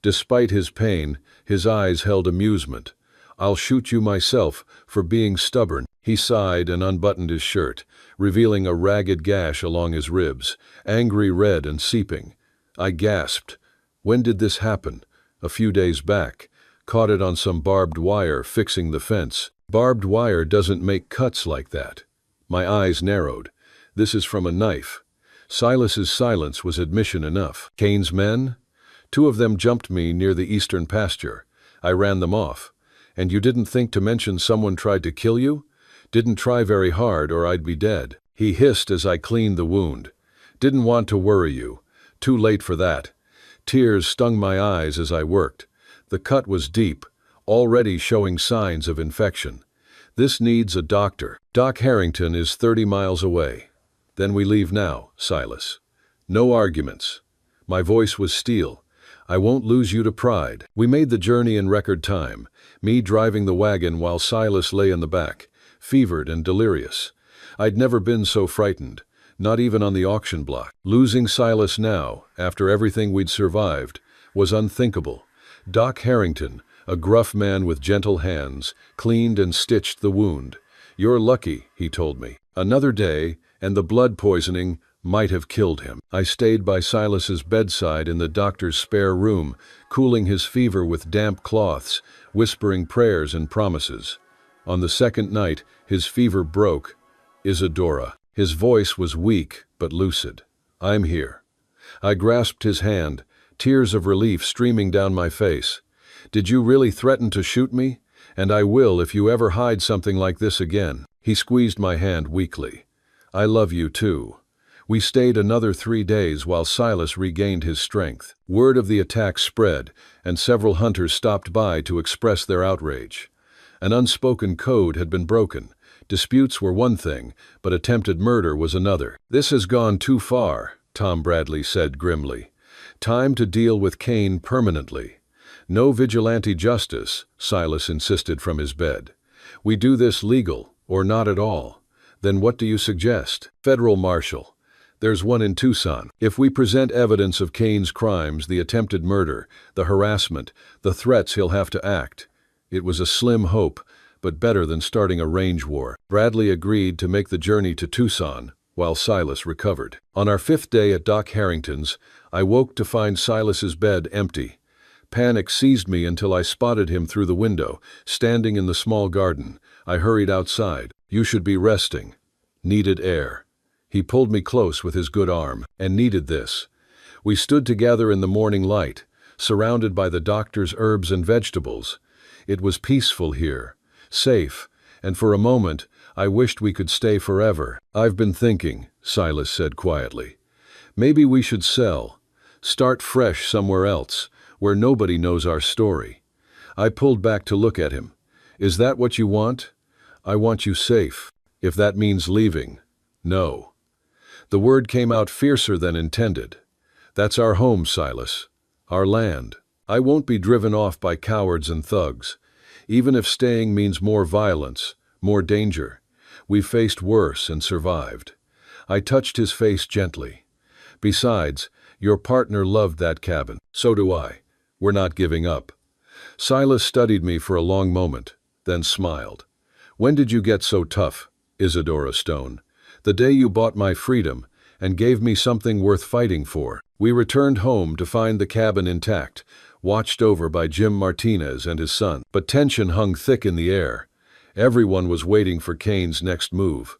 Despite his pain, his eyes held amusement. "I'll shoot you myself for being stubborn." He sighed and unbuttoned his shirt, revealing a ragged gash along his ribs, angry red and seeping. I gasped. "When did this happen?" "A few days back. Caught it on some barbed wire fixing the fence." "Barbed wire doesn't make cuts like that." My eyes narrowed. "This is from a knife." Silas's silence was admission enough. "Kane's men?" "2 of them jumped me near the eastern pasture. I ran them off." "And you didn't think to mention someone tried to kill you?" "Didn't try very hard or I'd be dead." He hissed as I cleaned the wound. "Didn't want to worry you. Too late for that." Tears stung my eyes as I worked. The cut was deep, already showing signs of infection. "This needs a doctor. Doc Harrington is 30 miles away." "Then we leave now, Silas." No arguments. My voice was steel. "I won't lose you to pride." We made the journey in record time, me driving the wagon while Silas lay in the back, fevered and delirious. I'd never been so frightened, not even on the auction block. Losing Silas now, after everything we'd survived, was unthinkable. Doc Harrington, a gruff man with gentle hands, cleaned and stitched the wound. "You're lucky," he told me. Another day, and the blood poisoning might have killed him. I stayed by Silas's bedside in the doctor's spare room, cooling his fever with damp cloths, whispering prayers and promises. On the second night, his fever broke. "Isadora." His voice was weak but lucid. "I'm here." I grasped his hand, tears of relief streaming down my face. "Did you really threaten to shoot me? And I will if you ever hide something like this again." He squeezed my hand weakly. "I love you too." We stayed another 3 days while Silas regained his strength. Word of the attack spread, and several hunters stopped by to express their outrage. An unspoken code had been broken. Disputes were one thing, but attempted murder was another. "This has gone too far," Tom Bradley said grimly. "Time to deal with Kane permanently." "No vigilante justice," Silas insisted from his bed. "We do this legal, or not at all." "Then what do you suggest?" "Federal marshal. There's one in Tucson. If we present evidence of Kane's crimes, the attempted murder, the harassment, the threats, he'll have to act." It was a slim hope, but better than starting a range war. Bradley agreed to make the journey to Tucson, while Silas recovered. On our 5th day at Doc Harrington's, I woke to find Silas's bed empty. Panic seized me until I spotted him through the window, standing in the small garden. I hurried outside. "You should be resting." "Needed air." He pulled me close with his good arm, and needed this. We stood together in the morning light, surrounded by the doctor's herbs and vegetables. It was peaceful here, safe, and for a moment, I wished we could stay forever. "I've been thinking," Silas said quietly. "Maybe we should sell. Start fresh somewhere else, where nobody knows our story." I pulled back to look at him. "Is that what you want?" "I want you safe. If that means leaving, no." The word came out fiercer than intended. "That's our home, Silas. Our land. I won't be driven off by cowards and thugs. Even if staying means more violence, more danger. We've faced worse and survived." I touched his face gently. "Besides, your partner loved that cabin. So do I. We're not giving up." Silas studied me for a long moment, then smiled. When did you get so tough, Isadora Stone? The day you bought my freedom and gave me something worth fighting for. We returned home to find the cabin intact, watched over by Jim Martinez and his son. But tension hung thick in the air. Everyone was waiting for Kane's next move.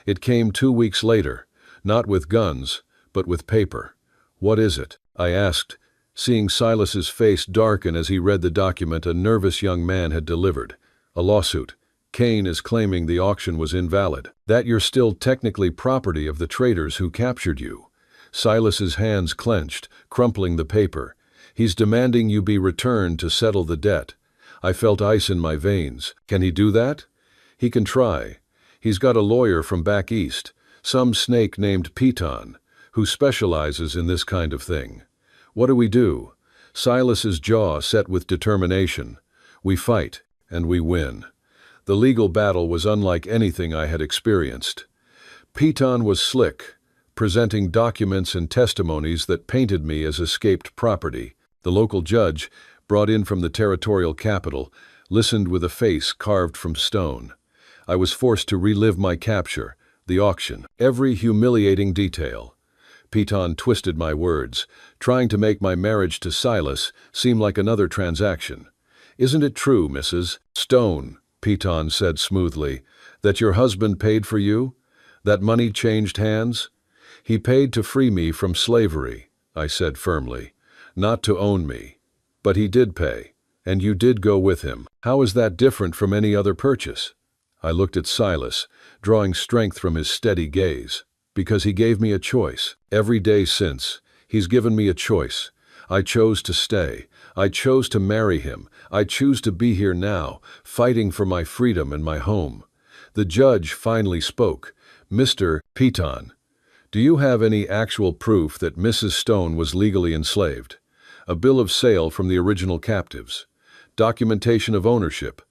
It came 2 weeks later, not with guns, but with paper. What is it? I asked, seeing Silas's face darken as he read the document a nervous young man had delivered. A lawsuit. Kane is claiming the auction was invalid, that you're still technically property of the traders who captured you. Silas's hands clenched, crumpling the paper. He's demanding you be returned to settle the debt. I felt ice in my veins. Can he do that? He can try. He's got a lawyer from back east, some snake named Piton, who specializes in this kind of thing. What do we do? Silas's jaw set with determination. We fight, and we win. The legal battle was unlike anything I had experienced. Piton was slick, presenting documents and testimonies that painted me as escaped property. The local judge, brought in from the territorial capital, listened with a face carved from stone. I was forced to relive my capture, the auction, every humiliating detail. Piton twisted my words, trying to make my marriage to Silas seem like another transaction. Isn't it true, Mrs. Stone, Piton said smoothly, that your husband paid for you? That money changed hands? He paid to free me from slavery, I said firmly, not to own me. But he did pay, and you did go with him. How is that different from any other purchase? I looked at Silas, drawing strength from his steady gaze. Because he gave me a choice. Every day since, he's given me a choice. I chose to stay. I chose to marry him. I choose to be here now, fighting for my freedom and my home. The judge finally spoke. Mr. Piton, do you have any actual proof that Mrs. Stone was legally enslaved? A bill of sale from the original captives? Documentation of ownership?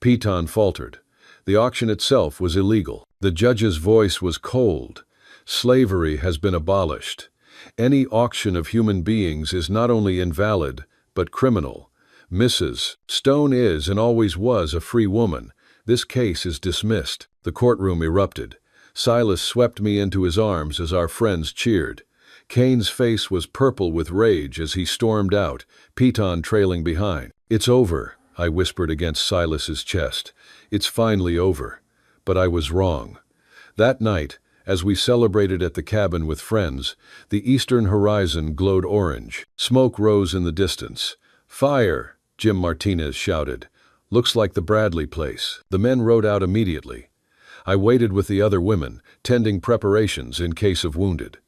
Piton faltered. The auction itself was illegal. The judge's voice was cold. Slavery has been abolished. Any auction of human beings is not only invalid, but criminal. Mrs. Stone is and always was a free woman. This case is dismissed. The courtroom erupted. Silas swept me into his arms as our friends cheered. Kane's face was purple with rage as he stormed out, Piton trailing behind. It's over, I whispered against Silas's chest. It's finally over. But I was wrong. That night, as we celebrated at the cabin with friends, the eastern horizon glowed orange. Smoke rose in the distance. Fire, Jim Martinez shouted. Looks like the Bradley place. The men rode out immediately. I waited with the other women, tending preparations in case of wounded.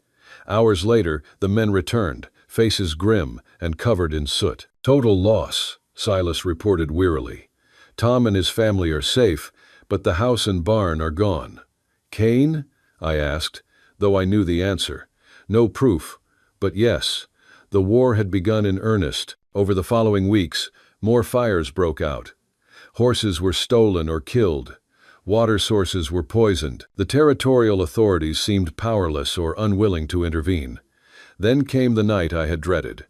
Hours later, the men returned, faces grim and covered in soot. Total loss, Silas reported wearily. Tom and his family are safe, but the house and barn are gone. Kane? I asked, though I knew the answer. No proof, but yes. The war had begun in earnest. Over the following weeks, more fires broke out. Horses were stolen or killed. Water sources were poisoned. The territorial authorities seemed powerless or unwilling to intervene. Then came the night I had dreaded.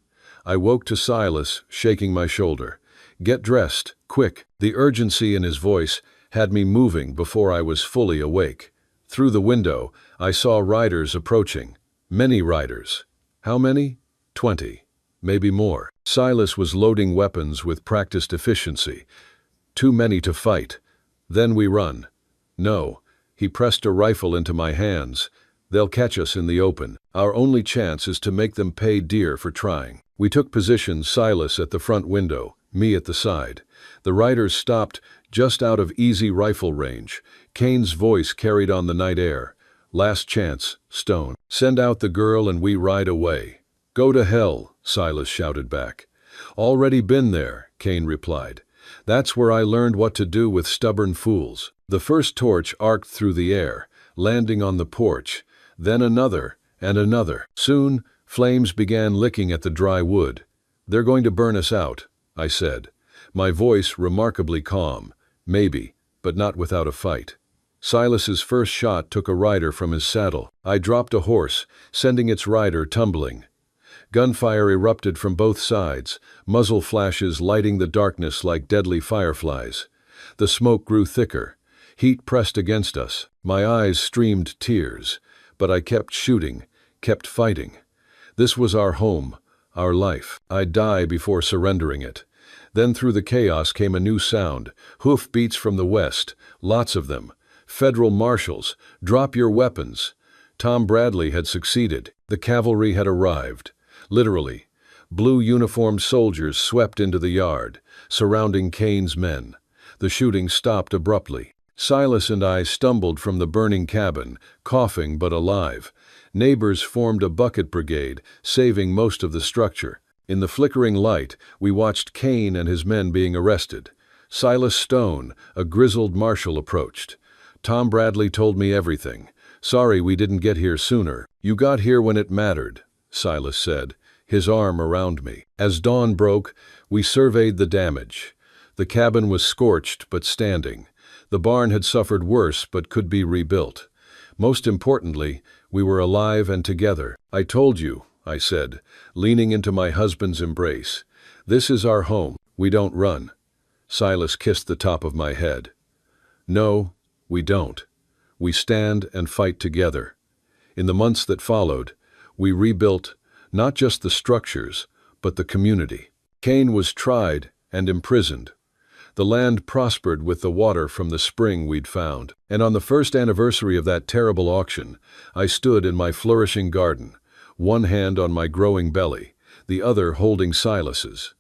I woke to Silas, shaking my shoulder. Get dressed, quick. The urgency in his voice had me moving before I was fully awake. Through the window, I saw riders approaching. Many riders. How many? 20. Maybe more. Silas was loading weapons with practiced efficiency. Too many to fight. Then we run. No. He pressed a rifle into my hands. They'll catch us in the open. Our only chance is to make them pay dear for trying. We took position, Silas at the front window, me at the side. The riders stopped just out of easy rifle range. Kane's voice carried on the night air. Last chance, Stone. Send out the girl and we ride away. Go to hell, Silas shouted back. Already been there, Kane replied. That's where I learned what to do with stubborn fools. The first torch arced through the air, landing on the porch, then another and another. Soon, flames began licking at the dry wood. They're going to burn us out, I said, my voice remarkably calm. Maybe, but not without a fight. Silas's first shot took a rider from his saddle. I dropped a horse, sending its rider tumbling. Gunfire erupted from both sides, muzzle flashes lighting the darkness like deadly fireflies. The smoke grew thicker. Heat pressed against us. My eyes streamed tears. But I kept shooting, kept fighting. This was our home, our life. I'd die before surrendering it. Then through the chaos came a new sound. Hoof beats from the west, lots of them. Federal marshals, drop your weapons. Tom Bradley had succeeded. The cavalry had arrived. Literally. Blue uniformed soldiers swept into the yard, surrounding Kane's men. The shooting stopped abruptly. Silas and I stumbled from the burning cabin, coughing but alive. Neighbors formed a bucket brigade, saving most of the structure. In the flickering light, we watched Kane and his men being arrested. Silas Stone, a grizzled marshal, approached. Tom Bradley told me everything. Sorry we didn't get here sooner. You got here when it mattered, Silas said, his arm around me. As dawn broke, we surveyed the damage. The cabin was scorched but standing. The barn had suffered worse but could be rebuilt. Most importantly, we were alive and together. I told you, I said, leaning into my husband's embrace. This is our home. We don't run. Silas kissed the top of my head. No, we don't. We stand and fight together. In the months that followed, we rebuilt not just the structures, but the community. Kane was tried and imprisoned. The land prospered with the water from the spring we'd found. And on the first anniversary of that terrible auction, I stood in my flourishing garden, one hand on my growing belly, the other holding Silas's.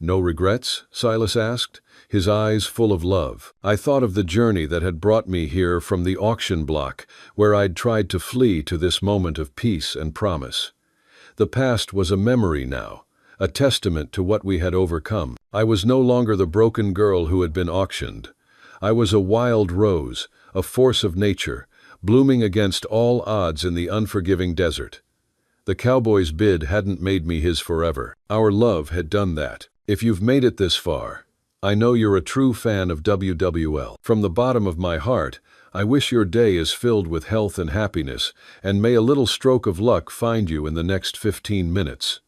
No regrets? Silas asked, his eyes full of love. I thought of the journey that had brought me here from the auction block, where I'd tried to flee to this moment of peace and promise. The past was a memory now, a testament to what we had overcome. I was no longer the broken girl who had been auctioned. I was a wild rose, a force of nature, blooming against all odds in the unforgiving desert. The cowboy's bid hadn't made me his forever. Our love had done that. If you've made it this far, I know you're a true fan of WWL. From the bottom of my heart, I wish your day is filled with health and happiness, and may a little stroke of luck find you in the next 15 minutes.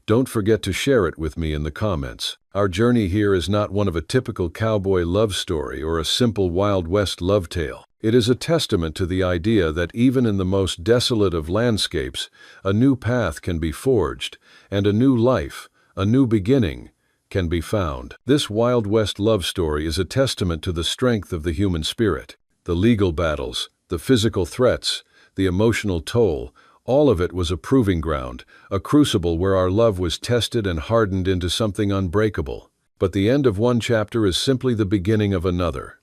Don't forget to share it with me in the comments. Our journey here is not one of a typical cowboy love story or a simple Wild West love tale. It is a testament to the idea that even in the most desolate of landscapes, a new path can be forged, and a new life, a new beginning, can be found. This Wild West love story is a testament to the strength of the human spirit. The legal battles, the physical threats, the emotional toll, all of it was a proving ground, a crucible where our love was tested and hardened into something unbreakable. But the end of one chapter is simply the beginning of another.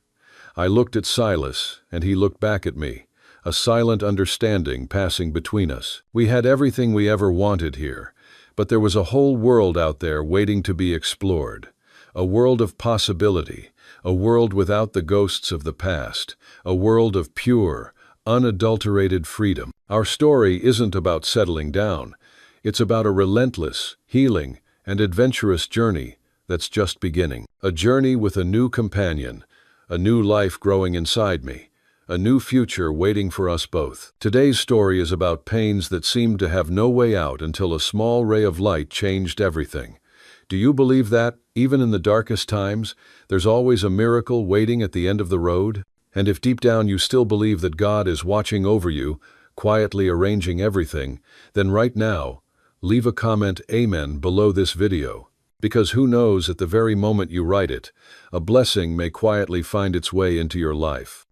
I looked at Silas, and he looked back at me, a silent understanding passing between us. We had everything we ever wanted here, but there was a whole world out there waiting to be explored. A world of possibility, a world without the ghosts of the past, a world of pure, unadulterated freedom. Our story isn't about settling down. It's about a relentless, healing, and adventurous journey that's just beginning. A journey with a new companion, a new life growing inside me, a new future waiting for us both. Today's story is about pains that seemed to have no way out until a small ray of light changed everything. Do you believe that, even in the darkest times, there's always a miracle waiting at the end of the road? And if deep down you still believe that God is watching over you, quietly arranging everything, then right now, leave a comment Amen below this video. Because who knows, at the very moment you write it, a blessing may quietly find its way into your life.